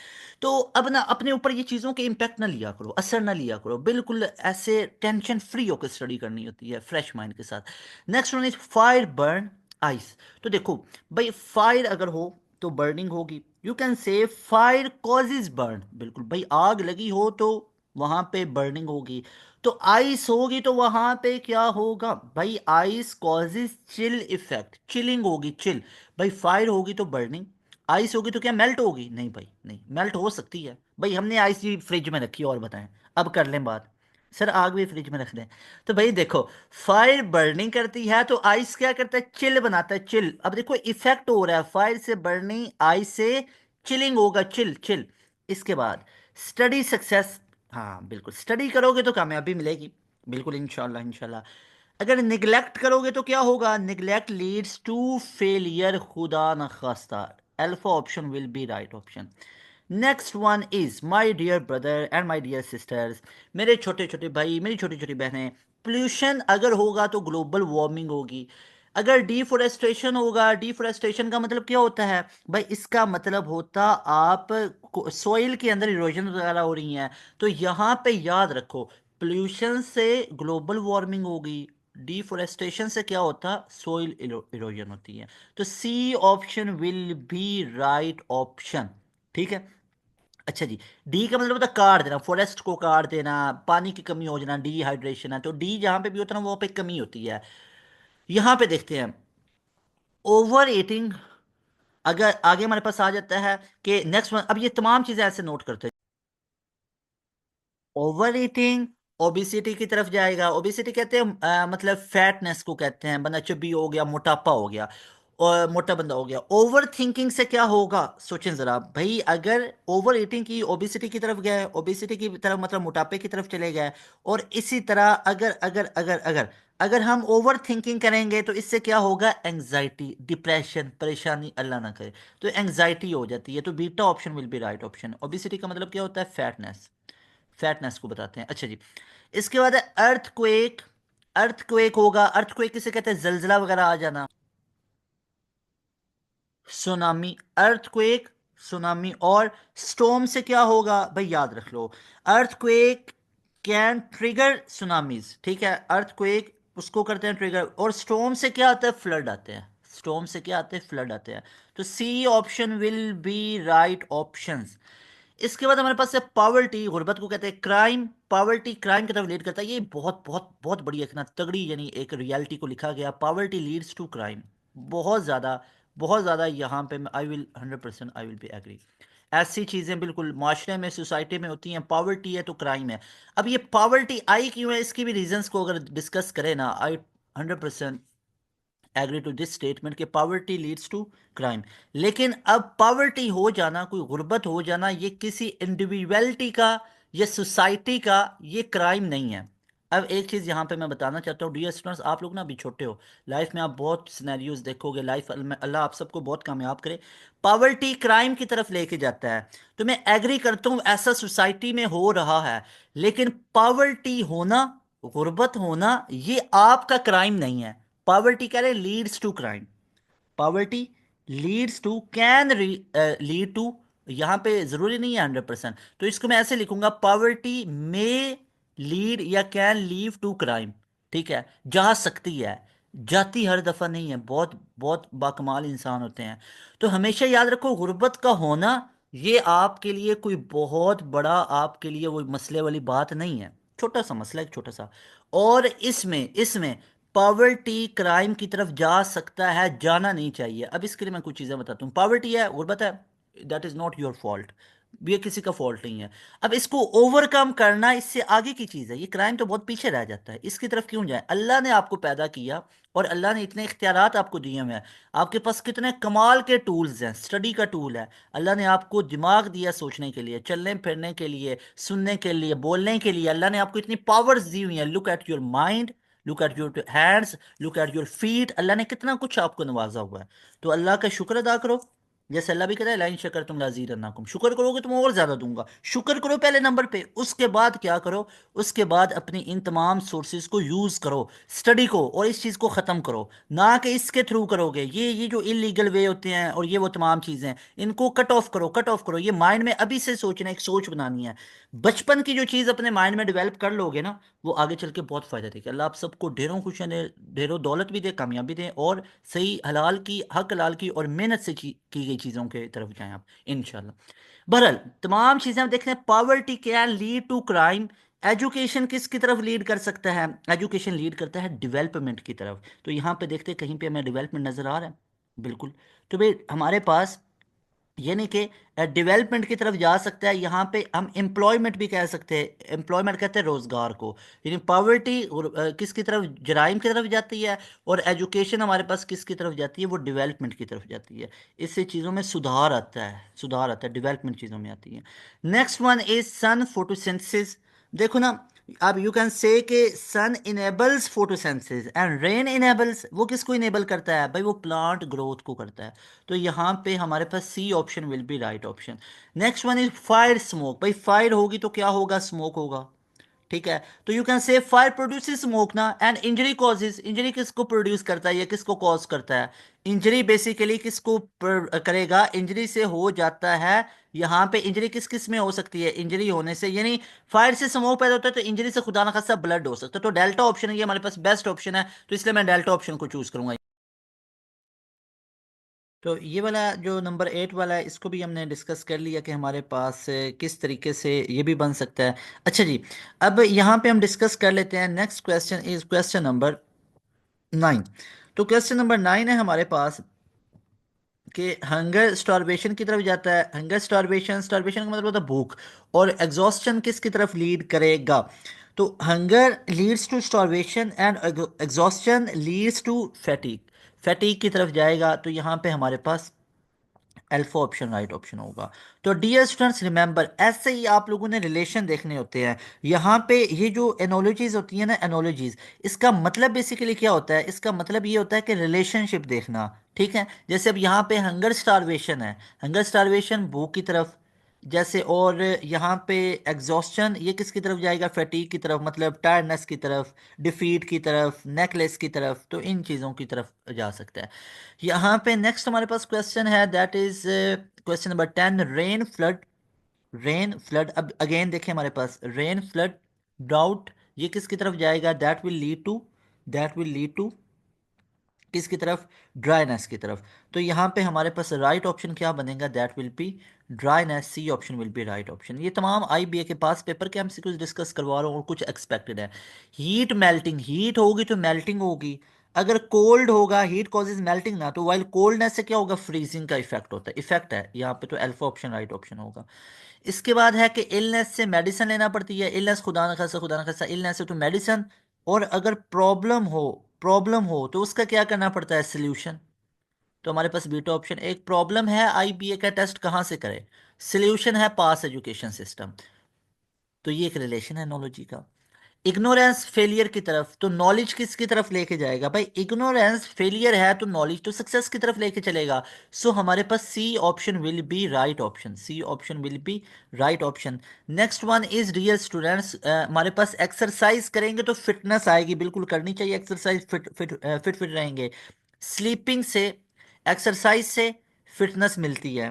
तो अब ना अपने ऊपर ये चीज़ों के इम्पैक्ट ना लिया करो, असर ना लिया करो, बिल्कुल ऐसे टेंशन फ्री होकर स्टडी करनी होती है फ्रेश माइंड के साथ। Next one is fire burn ice. तो देखो भाई, फायर अगर हो तो बर्निंग होगी। You can say fire causes burn, बिल्कुल भाई, आग लगी हो तो वहां पे बर्निंग होगी। तो आइस होगी तो वहां पे क्या होगा भाई, ice causes chill effect, chilling होगी, चिल। भाई फायर होगी तो बर्निंग, आइस होगी तो क्या मेल्ट होगी? नहीं भाई नहीं, मेल्ट हो सकती है भाई, हमने आइस भी फ्रिज में रखी, और बताएं। अब कर लें बात, सर आग भी फ्रिज में रख दें। तो भाई देखो, फायर बर्निंग करती है तो आइस क्या करता है, चिल बनाता है, चिल। अब देखो इफेक्ट हो रहा है, फायर से बर्निंग, आइस से चिलिंग होगा, चिल चिल। इसके बाद स्टडी सक्सेस, हाँ बिल्कुल, स्टडी करोगे तो कामयाबी मिलेगी, बिल्कुल इंशाल्लाह इंशाल्लाह। अगर निगलेक्ट करोगे तो क्या होगा, निगलेक्ट लीड्स टू फेलियर, खुदा न खास्ता। Alpha option will be right option. Next one is my dear brother and my dear sisters, मेरे छोटे छोटे भाई, मेरी छोटी छोटी बहनें, पोल्यूशन अगर होगा तो ग्लोबल वार्मिंग होगी। अगर डिफोरेस्टेशन होगा, डिफोरेस्टेशन का मतलब क्या होता है भाई, इसका मतलब होता आप सोइल के अंदर इरोजन वगैरह हो रही हैं। तो यहाँ पे याद रखो, पोल्यूशन से ग्लोबल वार्मिंग होगी, डिफोरेस्टेशन से क्या होता, सोइल इरोजन होती है। तो C option will be right option, ठीक है। अच्छा जी, डी का मतलब होता है काट देना, फॉरेस्ट को काट देना, पानी की कमी हो जाना, डिहाइड्रेशन है। तो डी जहां पे भी होता है ना, वहां पे कमी होती है। यहां पे देखते हैं ओवर ईटिंग, अगर आगे हमारे पास आ जाता है कि नेक्स्ट वन, अब ये तमाम चीजें ऐसे नोट करते हैं। ओवर ईटिंग ओबिसिटी की तरफ जाएगा। ओबिसिटी कहते हैं मतलब फैटनेस को कहते हैं, बंदा चुबी हो गया, मोटापा हो गया, और मोटा बंदा हो गया। ओवर थिंकिंग से क्या होगा, सोचें जरा भाई, अगर ओवर ईटिंग की ओबिसिटी की तरफ गए, ओबिसिटी की तरफ मतलब मोटापे की तरफ चले गए, और इसी तरह अगर अगर अगर अगर अगर हम ओवर थिंकिंग करेंगे तो इससे क्या होगा, एंजाइटी, डिप्रेशन, परेशानी, अल्लाह ना करे, तो एंजाइटी हो जाती है। तो beta option will be right option. Obesity का मतलब क्या होता है, फैटनेस, फैटनेस को बताते हैं। अच्छा जी, इसके बाद है अर्थक्वेक। अर्थक्वेक होगा, अर्थक्वेक किसे कहते हैं, जलजला वगैरह आ जाना। Tsunami, earthquake, tsunami. और स्टॉर्म से क्या होगा भाई, याद रख लो, अर्थक्वेक कैन ट्रिगर सुनामीज, ठीक है, अर्थक्वेक उसको करते हैं ट्रिगर। और स्टॉर्म से क्या आता है, फ्लड आते हैं, स्टॉर्म से क्या आते हैं, फ्लड आते हैं। तो C option will be right options. इसके बाद हमारे पास है पावर्टी, गुर्बत को कहते हैं क्राइम। पावर्टी क्राइम की तरफ लीड करता है, ये बहुत बहुत बहुत बड़ी एक ना तगड़ी यानी एक रियलिटी को लिखा गया, पावर्टी लीड्स टू क्राइम। बहुत ज़्यादा, बहुत ज़्यादा, यहाँ पे I will 100% I will be agree. ऐसी चीज़ें बिल्कुल माशरे में, सोसाइटी में होती हैं, पावर्टी है तो क्राइम है। अब ये पावर्टी आई क्यों है, इसकी भी रीजंस को अगर डिस्कस करें ना, आई 100% एग्री टू दिस स्टेटमेंट कि पावर्टी लीड्स टू क्राइम। लेकिन अब पावर्टी हो जाना, कोई गुर्बत हो जाना, ये किसी इंडिविजुअलिटी का या सोसाइटी का ये क्राइम नहीं है। अब एक चीज़ यहाँ पे मैं बताना चाहता हूँ डियर स्टूडेंट्स, आप लोग ना अभी छोटे हो, लाइफ में आप बहुत सिनेरियोज देखोगे, लाइफ में अल्लाह आप सबको बहुत कामयाब करे। पावर्टी क्राइम की तरफ लेके जाता है, तो मैं एग्री करता हूँ ऐसा सोसाइटी में हो रहा है। लेकिन पावर्टी होना, गुर्बत होना, ये आपका क्राइम नहीं है। पावर्टी कह रहे leads to crime, poverty leads to, can lead to, यहां पे जरूरी नहीं है 100%। तो इसको मैं ऐसे लिखूंगा, पावर्टी मे लीड या कैन लीव टू क्राइम, ठीक है, जा सकती है, जाती हर दफा नहीं है, बहुत बहुत बाकमाल इंसान होते हैं। तो हमेशा याद रखो, गुर्बत का होना ये आपके लिए कोई बहुत बड़ा, आपके लिए वो मसले वाली बात नहीं है, छोटा सा मसला, एक छोटा सा। और इसमें इसमें पॉवर्टी क्राइम की तरफ जा सकता है, जाना नहीं चाहिए। अब इसके लिए मैं कुछ चीज़ें बताता हूँ। पॉवर्टी है, गुर्बत है, that is not your fault, ये किसी का फॉल्ट नहीं है। अब इसको ओवरकम करना इससे आगे की चीज़ है, ये क्राइम तो बहुत पीछे रह जाता है, इसकी तरफ क्यों जाए। अल्लाह ने आपको पैदा किया और अल्लाह ने इतने इख्तियारात आपको दिए हुए हैं, आपके पास कितने कमाल के टूल्स हैं, स्टडी का टूल है, अल्लाह ने आपको दिमाग दिया सोचने के लिए, चलने फिरने के लिए, सुनने के लिए, बोलने के लिए, अल्लाह ने आपको इतनी पावर्स दी हुई हैं। Look at your mind, look at your hands, look at your feet, Allah ने कितना कुछ आपको नवाजा हुआ है। तो अल्लाह का शुक्र अदा करो, जैसे अल्लाह भी कहता है लाइन शकर तुम लाजीरन्नाकुम, शुक्र करोगे तो मैं और ज्यादा दूंगा। शुक्र करो पहले नंबर पे, उसके बाद क्या करो, उसके बाद अपनी इन तमाम सोर्सेज को यूज करो, स्टडी को, और इस चीज को खत्म करो। ना कि इसके थ्रू करोगे, ये जो इलीगल वे होते हैं और ये वो तमाम चीजें, इनको कट ऑफ करो, कट ऑफ करो। ये माइंड में अभी से सोचना, एक सोच बनानी है। बचपन की जो चीज अपने माइंड में डेवलप कर लोगे ना, वो आगे चल के बहुत फायदा देगी। अल्लाह आप सबको ढेरों खुशियां दे, ढेरों दौलत भी दे, कामयाबी दे, और सही हलाल की, हक हलाल की और मेहनत से की गई चीज़ों के तरफ जाएं आप, इंशाल्लाह। बहरहाल तमाम चीज़ें हम देखते हैं। Poverty can lead to crime. Education किसकी तरफ लीड कर सकता है? एजुकेशन लीड करता है डेवलपमेंट की तरफ। तो यहाँ पे देखते हैं कहीं पे हमें डेवलपमेंट नज़र आ रहा है? बिल्कुल। तो भाई हमारे पास यानी कि डेवलपमेंट की तरफ जा सकता है। यहाँ पे हम एम्प्लॉयमेंट भी कह सकते हैं, एम्प्लॉयमेंट कहते हैं रोजगार को। यानी पॉवर्टी और किसकी तरफ, जराइम की तरफ जाती है, और एजुकेशन हमारे पास किसकी तरफ जाती है, वो डेवलपमेंट की तरफ जाती है। इससे चीज़ों में सुधार आता है, सुधार आता है, डेवलपमेंट चीज़ों में आती है। Next one is sun photosynthesis. देखो ना, अब यू कैन से कि sun enables photosynthesis and rain enables. वो किसको इनेबल करता है भाई? वो प्लांट ग्रोथ को करता है। तो यहाँ पे हमारे पास C option will be right option. Next one is fire smoke. भाई फायर होगी तो क्या होगा? स्मोक होगा। ठीक है, तो you can say fire produce smoke ना। एंड इंजरी कॉजेज, इंजरी किसको प्रोड्यूस करता है या किसको कॉज करता है? इंजरी बेसिकली किसको करेगा? इंजरी से हो जाता है। यहाँ पे इंजरी किस किस में हो सकती है? इंजरी होने से, यानी फायर से स्मोक पैदा होता है, तो इंजरी से खुदा ना खासा ब्लड हो सकता है। तो डेल्टा ऑप्शन है ये हमारे पास बेस्ट ऑप्शन है, तो इसलिए मैं डेल्टा ऑप्शन को चूज करूंगा। तो ये वाला जो नंबर 8 वाला है, इसको भी हमने डिस्कस कर लिया कि हमारे पास किस तरीके से ये भी बन सकता है। अच्छा जी, अब यहाँ पे हम डिस्कस कर लेते हैं। Next question is question number 9। तो क्वेश्चन नंबर 9 है हमारे पास कि हंगर स्टारवेशन की तरफ जाता है। हंगर स्टारवेशन, स्टारवेशन का मतलब होता है भूख, और एग्जॉस्शन किसकी तरफ लीड करेगा? तो hunger leads to starvation and exhaustion leads to fatigue, fatigue की तरफ जाएगा। तो यहाँ पे हमारे पास अल्फा ऑप्शन राइट ऑप्शन होगा। तो डियर स्टूडेंट्स रिमेंबर, ऐसे ही आप लोगों ने रिलेशन देखने होते हैं। यहाँ पे ये जो एनोलॉजीज होती है ना, एनोलॉजीज, इसका मतलब बेसिकली क्या होता है? इसका मतलब ये होता है कि रिलेशनशिप देखना। ठीक है, जैसे अब यहाँ पे हंगर स्टारवेशन है, हंगर स्टारवेशन भूख की तरफ जैसे, और यहाँ पे एग्जॉस्शन ये किसकी तरफ जाएगा? फैटीग की तरफ, मतलब टायर्डनेस की तरफ, डिफीट की तरफ, नेकलेस की तरफ। तो इन चीज़ों की तरफ जा सकता है। यहाँ पे नेक्स्ट हमारे पास क्वेश्चन है, that is question number 10, rain flood. Rain flood, अब अगेन देखें हमारे पास रेन फ्लड ड्राउट, ये किसकी तरफ जाएगा? दैट विल लीड टू किसकी तरफ? ड्राईनेस की तरफ। तो यहाँ पे हमारे पास राइट ऑप्शन क्या बनेगा? That will be dryness, C option will be right option. ये तमाम आईबीए के पास पेपर के एमसीक्यूज डिस्कस करवा रहा हूँ, और कुछ एक्सपेक्टेड है। हीट मेल्टिंग, हीट होगी तो मेल्टिंग होगी। अगर कोल्ड होगा, हीट कॉजेज मेल्टिंग ना, तो वाइल कोल्डनेस से क्या होगा? फ्रीजिंग का इफेक्ट होता है, इफेक्ट है यहाँ पे। तो अल्फा ऑप्शन राइट ऑप्शन होगा। इसके बाद है कि इलनेस से मेडिसिन लेना पड़ती है। इलनेस, खुदा न खासा इलनेस है तो मेडिसिन। और अगर प्रॉब्लम हो तो उसका क्या करना पड़ता है? सोल्यूशन। तो हमारे पास बीटा ऑप्शन, एक प्रॉब्लम है आईबीए का टेस्ट कहाँ से करें? सोल्यूशन है पास एजुकेशन सिस्टम। तो ये एक रिलेशन है नॉलेज का। इग्नोरेंस फेलियर की तरफ, तो नॉलेज किसकी तरफ लेके जाएगा भाई? इग्नोरेंस फेलियर है तो नॉलेज तो सक्सेस की तरफ लेके चलेगा। सो हमारे पास C option will be right option, C option will be right option. Next one is real students, हमारे पास एक्सरसाइज करेंगे तो फिटनेस आएगी, बिल्कुल करनी चाहिए exercise, fit fit fit fit रहेंगे। स्लीपिंग से, एक्सरसाइज से फिटनेस मिलती है।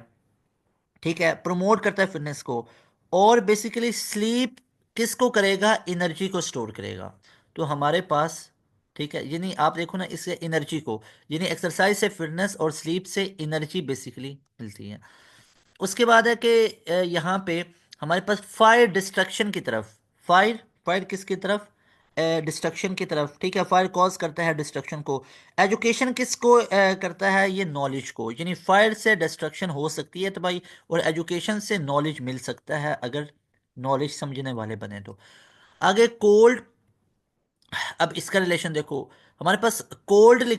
ठीक है, प्रमोट करता है फिटनेस को। और बेसिकली स्लीप किसको करेगा? एनर्जी को स्टोर करेगा। तो हमारे पास, ठीक है, यानी आप देखो ना इससे एनर्जी को, यानी एक्सरसाइज से फिटनेस और स्लीप से एनर्जी बेसिकली मिलती है। उसके बाद है कि यहाँ पे हमारे पास फायर डिस्ट्रक्शन की तरफ, फायर, फायर किसकी तरफ? डिस्ट्रक्शन की तरफ। ठीक है, फायर कॉज करता है डिस्ट्रक्शन को। एजुकेशन किसको करता है? ये नॉलेज को। यानी फायर से डिस्ट्रक्शन हो सकती है तो भाई, और एजुकेशन से नॉलेज मिल सकता है अगर नॉलेज समझने वाले बने तो। आगे कोल्ड, अब इसका रिलेशन देखो, हमारे पास कोल्ड,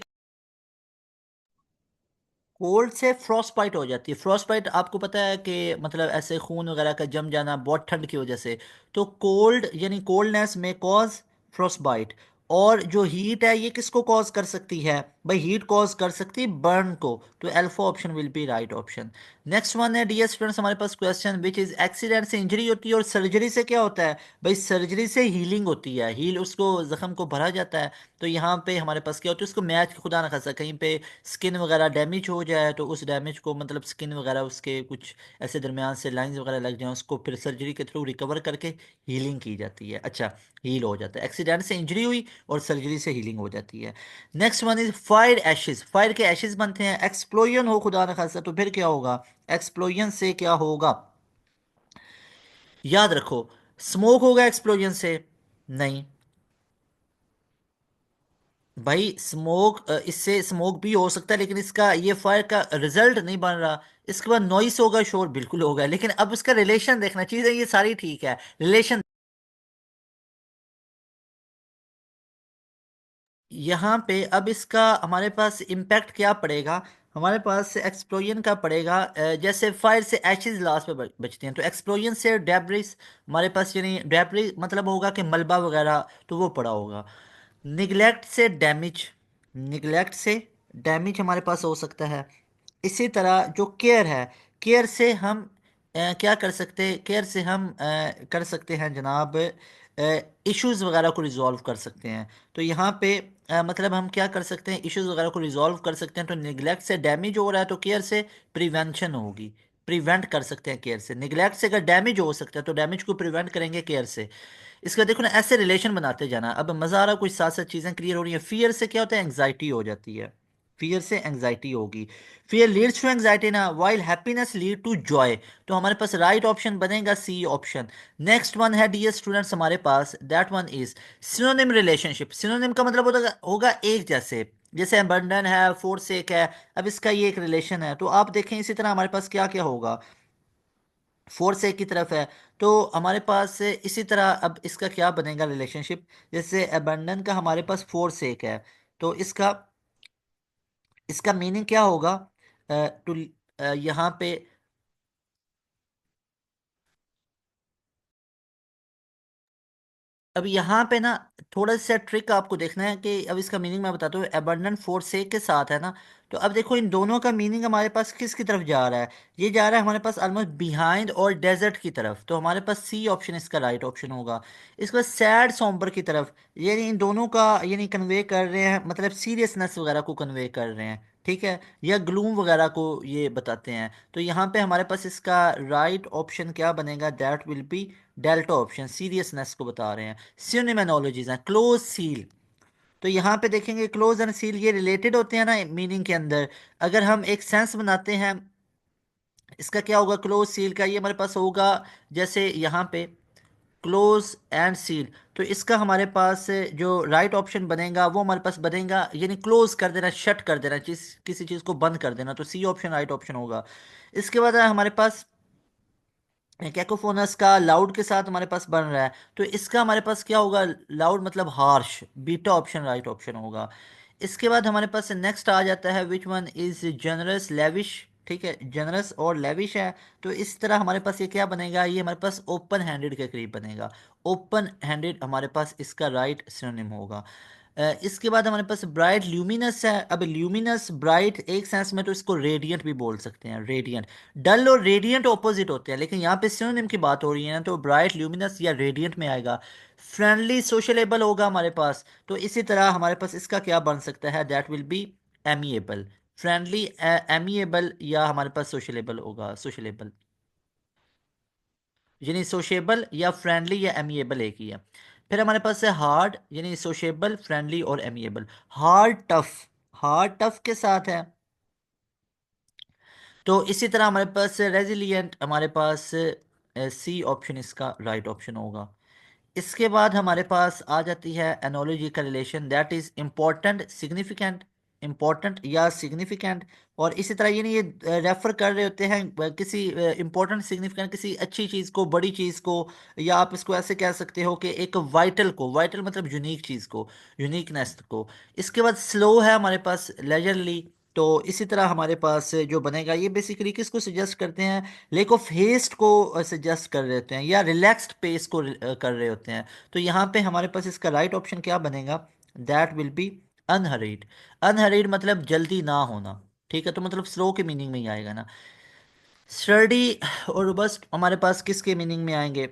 कोल्ड से फ्रॉस्ट बाइट हो जाती है। फ्रॉस्ट बाइट आपको पता है कि मतलब ऐसे खून वगैरह का जम जाना बहुत ठंड की वजह से। तो कोल्ड यानी कोल्डनेस में कॉज फ्रॉस्ट बाइट। और जो हीट है ये किसको कॉज कर सकती है? भाई हीट कॉज कर सकती है बर्न को, तो alpha option will be right option. Next one है डियर स्टूडेंट्स हमारे पास क्वेश्चन, विच इज एक्सीडेंट से इंजरी होती है और सर्जरी से क्या होता है? भाई सर्जरी से हीलिंग होती है, हील उसको जख्म को भरा जाता है। तो यहाँ पे हमारे पास क्या होता है, उसको मैच खुदा ना खासा कहीं पे स्किन वगैरह डैमेज हो जाए तो उस डैमेज को मतलब स्किन वगैरह उसके कुछ ऐसे दरमियान से लाइंस वगैरह लग जाए, उसको फिर सर्जरी के थ्रू रिकवर करके हीलिंग की जाती है। अच्छा, हील हो जाता है, एक्सीडेंट से इंजरी हुई और सर्जरी से हीलिंग हो जाती है। Next one is fire ashes, fire के एशेस बनते हैं, एक्सप्लोजन हो खुदा न खासा तो फिर क्या होगा? एक्सप्लोजन से क्या होगा? याद रखो, स्मोक होगा एक्सप्लोजन से? नहीं भाई, स्मोक इससे स्मोक भी हो सकता है लेकिन इसका ये फायर का रिजल्ट नहीं बन रहा। इसके बाद नॉइस होगा, शोर बिल्कुल होगा, लेकिन अब उसका रिलेशन देखना, चीजें ये सारी ठीक है, रिलेशन यहाँ पे अब इसका हमारे पास इम्पैक्ट क्या पड़ेगा? हमारे पास एक्सप्लोजन का पड़ेगा, जैसे फायर से एशेज लास्ट पे बचते हैं, तो एक्सप्लोजन से डेब्रिस हमारे पास, यानी डेब्रिस मतलब होगा कि मलबा वगैरह, तो वो पड़ा होगा। निगलेक्ट से डैमेज, निगलेक्ट से डैमेज हमारे पास हो सकता है। इसी तरह जो केयर है, केयर से हम क्या कर सकते हैं? केयर से हम कर सकते हैं जनाब, इश्यूज वगैरह को रिजॉल्व कर सकते हैं। तो यहाँ पे मतलब हम क्या कर सकते हैं, इश्यूज वगैरह को रिजॉल्व कर सकते हैं। तो निगलेक्ट से डैमेज हो रहा है तो केयर से प्रिवेंशन होगी, प्रिवेंट कर सकते हैं केयर से। निगलेक्ट से अगर डैमेज हो सकता है तो डैमेज को प्रिवेंट करेंगे केयर से। इसका देखो ना, ऐसे रिलेशन बनाते जाना, अब मजा आ रहा है, कुछ साथ साथ चीजें क्लियर हो रही है। फियर से क्या होता है? एंग्जाइटी हो जाती है, फियर से एंग्जाइटी होगी। फियर लीड्स टू एंग्जाइटी ना, while happiness lead to joy. तो हमारे पास राइट ऑप्शन बनेगा सी ऑप्शन। नेक्स्ट वन है डियर स्टूडेंट्स हमारे पास, that one is synonym relationship. Synonym का मतलब होगा होगा एक जैसे, जैसे अबंडन है, फोरसेक है, अब इसका ये एक रिलेशन है। तो आप देखें इसी तरह हमारे पास क्या क्या होगा, फोर्स एक की तरफ है, तो हमारे पास इसी तरह अब इसका क्या बनेगा रिलेशनशिप? जैसे अबंडन का हमारे पास फोर्स एक है, तो इसका इसका मीनिंग क्या होगा? टू यहाँ पे अब यहाँ पे ना थोड़ा सा ट्रिक आपको देखना है कि अब इसका मीनिंग मैं बताता हूँ। एबंडेंट फोर से के साथ है ना, तो अब देखो इन दोनों का मीनिंग हमारे पास किसकी तरफ जा रहा है? ये जा रहा है हमारे पास ऑलमोस्ट बिहाइंड और डेजर्ट की तरफ, तो हमारे पास सी ऑप्शन इसका राइट ऑप्शन होगा। इसके बाद सैड सॉम्बर की तरफ, यानी इन दोनों का यानी कन्वे कर रहे हैं, मतलब सीरियसनेस वगैरह को कन्वे कर रहे हैं, ठीक है, या ग्लूम वगैरह को ये बताते हैं। तो यहाँ पे हमारे पास इसका राइट ऑप्शन क्या बनेगा? That will B delta option, seriousness को बता रहे हैं। सिनोनिमोलॉजीज हैं, क्लोज सील, तो यहाँ पे देखेंगे क्लोज एंड सील ये रिलेटेड होते हैं ना मीनिंग के अंदर। अगर हम एक सेंस बनाते हैं, इसका क्या होगा? क्लोज सील का ये हमारे पास होगा, जैसे यहाँ पे क्लोज एंड सील, तो इसका हमारे पास जो राइट ऑप्शन बनेगा वो हमारे पास बनेगा, यानी क्लोज कर देना, शट कर देना, जिस किसी चीज़ को बंद कर देना, तो सी ऑप्शन राइट ऑप्शन होगा। इसके बाद हमारे पास कैकोफोनस का लाउड के साथ हमारे पास बन रहा है, तो इसका हमारे पास क्या होगा? लाउड मतलब harsh, beta option right option होगा। इसके बाद हमारे पास नेक्स्ट आ जाता है which one is generous lavish, ठीक है, जनरस और लेविश है। तो इस तरह हमारे पास ये क्या बनेगा? ये हमारे पास ओपन हैंडेड के करीब बनेगा, ओपन हैंडेड हमारे पास इसका राइट सिनोनिम होगा। इसके बाद हमारे पास ब्राइट ल्यूमिनस है। अब ल्यूमिनस ब्राइट एक सेंस में तो इसको रेडियंट भी बोल सकते हैं, रेडियंट। डल और रेडियंट ऑपोजिट होते हैं, लेकिन यहाँ पे सिनोनिम की बात हो रही है ना, तो ब्राइट ल्यूमिनस या रेडियंट में आएगा। फ्रेंडली सोशलेबल होगा हमारे पास, तो इसी तरह हमारे पास इसका क्या बन सकता है? That will B amiable, friendly amiable, या हमारे पास सोशलेबल होगा, सोशलेबल, यानी सोशेबल या फ्रेंडली या एमिएबल एक ही है। फिर हमारे पास है हार्ड, यानी सोशेबल, फ्रेंडली और amiable. Hard tough, hard tough के साथ है। तो इसी तरह हमारे पास रेजिलियंट, हमारे पास सी ऑप्शन इसका राइट ऑप्शन होगा। इसके बाद हमारे पास आ जाती है एनोलॉजी का relation, that is important significant, important या सिग्निफिकेंट। और इसी तरह ये नहीं, ये रेफर कर रहे होते हैं किसी इम्पोर्टेंट सिग्निफिकेंट, किसी अच्छी चीज़ को, बड़ी चीज़ को, या आप इसको ऐसे कह सकते हो कि एक वाइटल को, वाइटल मतलब यूनिक चीज़ को, यूनिकनेस को। इसके बाद स्लो है हमारे पास, लेजरली। तो इसी तरह हमारे पास जो बनेगा ये बेसिकली किसको सजेस्ट करते हैं? लेक ऑफ हेस्ट को सजेस्ट कर रहे होते हैं, या रिलैक्स्ड पेस को कर रहे होते हैं। तो यहाँ पे हमारे पास इसका राइट ऑप्शन क्या बनेगा? That will be unhurried. Unhurried मतलब जल्दी ना होना। ठीक है, तो मतलब स्लो के मीनिंग में ही आएगा ना। स्टडी और रोबस्ट हमारे पास किसके मीनिंग में आएंगे?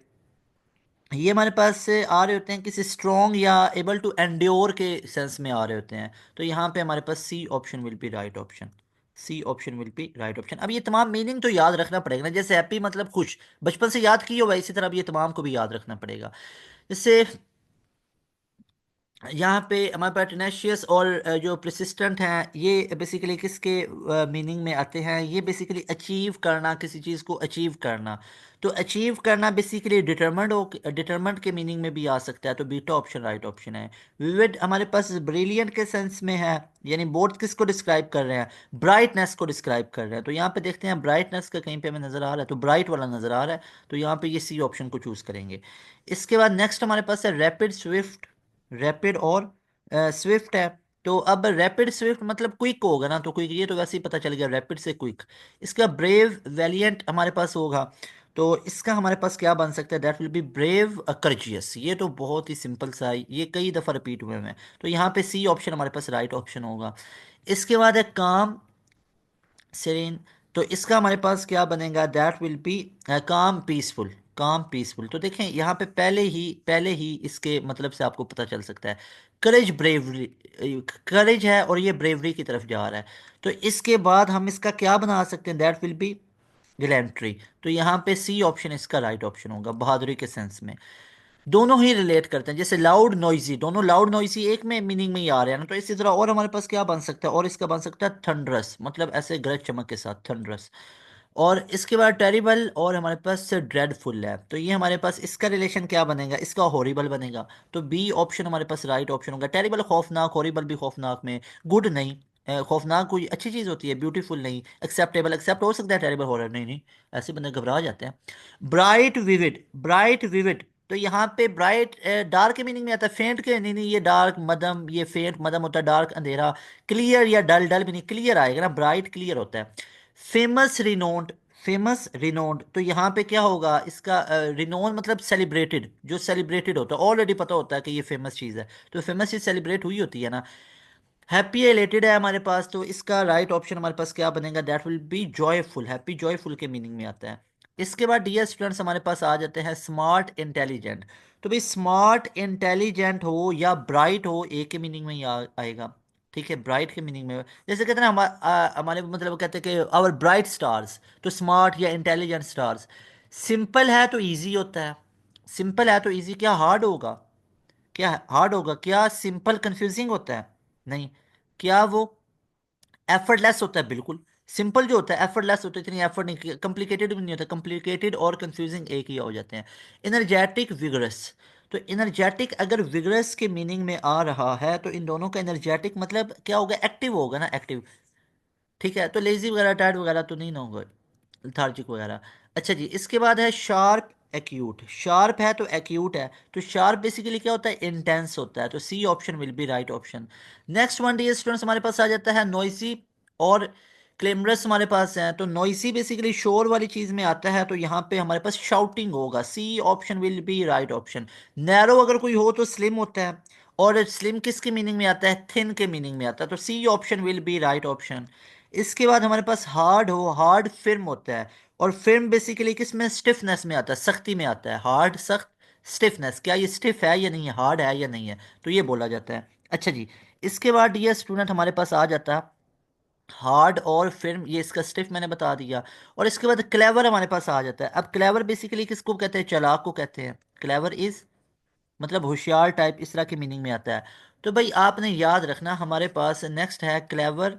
ये हमारे पास से आ रहे होते हैं किसी स्ट्रॉन्ग या एबल टू एंड्योर के सेंस में आ रहे होते हैं। तो यहाँ पे हमारे पास C option will be right option. C option will be right option. अब ये तमाम मीनिंग तो याद रखना पड़ेगा ना, जैसे हैप्पी मतलब खुश, बचपन से याद की हो, इसी तरह अब ये तमाम को भी याद रखना पड़ेगा। जैसे यहाँ पे हमारे पास टेनेशियस और जो प्रिसिस्टेंट हैं, ये बेसिकली किसके मीनिंग में आते हैं? ये बेसिकली अचीव करना, किसी चीज़ को अचीव करना। तो अचीव करना बेसिकली डिटरमंड हो, डिटरमंड के मीनिंग में भी आ सकता है। तो बीटा ऑप्शन राइट ऑप्शन है। विविड हमारे पास ब्रिलियंट के सेंस में है, यानी बोर्ड किसको डिस्क्राइब कर रहे हैं? ब्राइटनेस को डिस्क्राइब कर रहे हैं। तो यहाँ पे देखते हैं ब्राइटनेस का कहीं पे हमें नज़र आ रहा है, तो ब्राइट वाला नज़र आ रहा है। तो यहाँ पे ये सी ऑप्शन को चूज़ करेंगे। इसके बाद नेक्स्ट हमारे पास है रैपिड स्विफ्ट। रैपिड और स्विफ्ट है। तो अब रैपिड स्विफ्ट मतलब क्विक होगा ना, तो क्विक ये तो वैसे ही पता चल गया, रैपिड से क्विक। इसका ब्रेव वैलियंट हमारे पास होगा। तो इसका हमारे पास क्या बन सकता है? That will be brave courageous. ये तो बहुत ही सिंपल सा है, ये कई दफ़ा रिपीट हुए हैं। तो यहाँ पे सी ऑप्शन हमारे पास राइट ऑप्शन होगा। इसके बाद है काम सेरेन। तो इसका हमारे पास क्या बनेगा? दैट विल बी काम पीसफुल। काम पीसफुल। तो देखें यहाँ पे पहले ही इसके मतलब से आपको पता चल सकता है। करेज ब्रेवरी, करेज है और ये ब्रेवरी की तरफ जा रहा है। तो इसके बाद हम इसका क्या बना सकते हैं? That will B gallantry. तो यहाँ पे सी ऑप्शन इसका राइट ऑप्शन होगा, बहादुरी के सेंस में। दोनों ही रिलेट करते हैं, जैसे लाउड नॉइजी, दोनों लाउड नॉइजी एक में मीनिंग में ही आ रहे हैं ना। तो इसी तरह और हमारे पास क्या बन सकता है? और इसका बन सकता है थंडरस, मतलब ऐसे गरज चमक के साथ, थंडरस। और इसके बाद टेरिबल और हमारे पास ड्रेडफुल है। तो ये हमारे पास इसका रिलेशन क्या बनेगा? इसका हॉरिबल बनेगा। तो बी ऑप्शन हमारे पास राइट ऑप्शन होगा। टेरिबल खौफनाक, हॉरिबल भी खौफनाक में, गुड नहीं। खौफनाक कोई अच्छी चीज़ होती है, ब्यूटीफुल नहीं। एक्सेप्टेबल, एक्सेप्ट हो सकता है, टेरिबल हॉरर नहीं नहीं, ऐसे बंदे घबरा जाते हैं। Bright vivid, bright vivid. तो यहाँ पे ब्राइट डार्क के मीनिंग में आता है, फेंट के नहीं नहीं, ये डार्क मदम, ये फेंट मदम होता है, डार्क अंधेरा। क्लियर या डल, डल भी नहीं, क्लियर आएगा ना, ब्राइट क्लियर होता है। Famous renowned, famous renowned. तो यहाँ पे क्या होगा इसका? रिनोन मतलब सेलिब्रेटेड, जो सेलिब्रेटेड होता है, ऑलरेडी पता होता है कि ये फेमस चीज़ है। तो फेमस चीज़ सेलिब्रेट हुई होती है ना। हैप्पी एलेटेड है हमारे पास, तो इसका राइट ऑप्शन हमारे पास क्या बनेगा? That will B joyful. Happy joyful के मीनिंग में आता है। इसके बाद डियर स्टूडेंट्स हमारे पास आ जाते हैं स्मार्ट इंटेलिजेंट। तो भाई स्मार्ट इंटेलिजेंट हो या ब्राइट हो, एक के मीनिंग में ही आएगा। ठीक है, ब्राइट के मीनिंग में, जैसे कहते हैं ना हमारे मतलब कहते हैं कि आवर ब्राइट स्टार्स। तो स्मार्ट या इंटेलिजेंट स्टार्स। सिंपल है तो इजी होता है, सिंपल है तो इजी। क्या हार्ड होगा? क्या हार्ड होगा? क्या सिंपल कंफ्यूजिंग होता है? नहीं। क्या वो एफर्टलेस होता है? बिल्कुल। सिंपल जो होता है एफर्टलेस होता है, इतनी एफर्ट नहीं, कॉम्प्लिकेटेड भी नहीं होता। कॉम्प्लिकेटेड और कंफ्यूजिंग एक ही हो जाते हैं। Energetic vigorous. तो एनर्जेटिक अगर विगरस के मीनिंग में आ रहा है, तो इन दोनों का एनर्जेटिक मतलब क्या होगा? एक्टिव होगा ना, एक्टिव। ठीक है, तो लेजी वगैरह टायर्ड वगैरह तो नहीं ना होगा, लेथार्जिक वगैरह। अच्छा जी, इसके बाद है शार्प एक्यूट। शार्प है तो एक्यूट है। तो शार्प बेसिकली क्या होता है? इंटेंस होता है। तो C option will be right option. Next one dear students हमारे पास आ जाता है नॉइसी और क्लेमरस। हमारे पास है तो नॉइसी बेसिकली शोर वाली चीज में आता है। तो यहाँ पे हमारे पास शाउटिंग होगा। C option will be right option. Narrow अगर कोई हो तो स्लिम होता है। और स्लिम किसके मीनिंग में आता है? थिन के मीनिंग में आता है। तो C option will be right option. इसके बाद हमारे पास हार्ड हो, हार्ड फिर्म होता है। और फिर्म बेसिकली किस में? स्टिफनेस में आता है, सख्ती में आता है। हार्ड सख्त, स्टिफनेस, क्या ये स्टिफ है या नहीं है, हार्ड है या नहीं है, तो ये बोला जाता है। अच्छा जी, इसके बाद ये स्टूडेंट हमारे पास आ जाता है हार्ड और फिर्म, ये इसका स्टिफ मैंने बता दिया। और इसके बाद क्लेवर हमारे पास आ जाता है। अब क्लेवर बेसिकली किसको कहते हैं? चालाक को कहते हैं। क्लेवर इज मतलब होशियार टाइप, इस तरह की मीनिंग में आता है। तो भाई आपने याद रखना, हमारे पास नेक्स्ट है क्लेवर,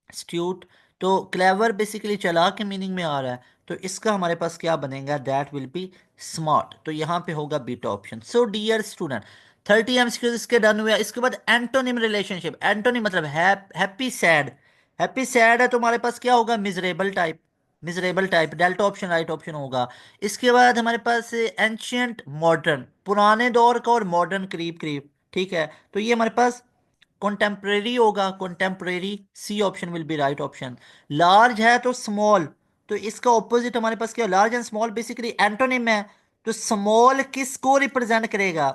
स्ट्यूट। तो क्लेवर बेसिकली चालाक के मीनिंग में आ रहा है। तो इसका हमारे पास क्या बनेगा? That will be smart. तो यहाँ पे होगा beta option. So dear student 30 MCQs इसके डन हुए। इसके बाद एंटोनिम रिलेशनशिप। एंटोनिम मतलब हैप्पी सैड। हैप्पी सैड है तो हमारे पास क्या होगा? Miserable type. Miserable type, delta option right option होगा। इसके बाद हमारे पास एंशियंट मॉडर्न, पुराने दौर का, और मॉडर्न करीब करीब। ठीक है, तो ये हमारे पास कॉन्टेम्परेरी होगा, contemporary. C option will be right option. Large है तो स्मॉल। तो इसका ऑपोजिट हमारे पास क्या? Large and small basically antonym है। तो स्मॉल किसको रिप्रेजेंट करेगा?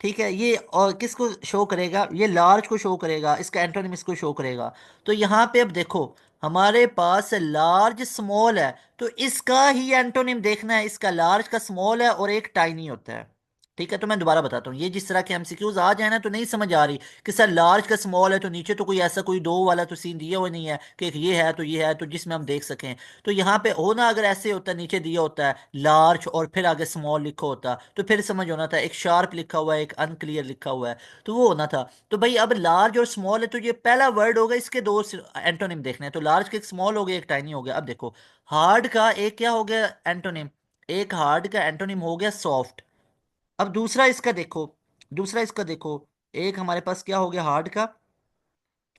ठीक है, ये और किसको शो करेगा, ये लार्ज को शो करेगा, इसका एंटोनिम इसको शो करेगा। तो यहाँ पे अब देखो, हमारे पास लार्ज स्मॉल है, तो इसका ही एंटोनिम देखना है। इसका लार्ज का स्मॉल है और एक टाइनी होता है। ठीक है, तो मैं दोबारा बताता हूँ, ये जिस तरह के एमसीक्यूज आ जाए ना तो नहीं समझ आ रही कि सर लार्ज का स्मॉल है तो नीचे तो कोई ऐसा कोई दो वाला तो सीन दिया हुआ नहीं है कि एक ये है तो ये है तो जिसमें हम देख सकें। तो यहाँ पे होना अगर ऐसे होता, नीचे दिया होता है लार्ज और फिर आगे स्मॉल लिखा होता तो फिर समझ होना था, एक शार्प लिखा हुआ है एक अनक्लियर लिखा हुआ है, तो वो होना था। तो भाई अब लार्ज और स्मॉल है तो ये पहला वर्ड होगा, इसके दो एंटोनिम देखने हैं। तो लार्ज का एक स्मॉल हो गया एक टाइनी हो गया। अब देखो हार्ड का एक क्या हो गया एंटोनिम, एक हार्ड का एंटोनिम हो गया सॉफ्ट। अब दूसरा इसका देखो, दूसरा इसका देखो, एक हमारे पास क्या हो गया हार्ड का,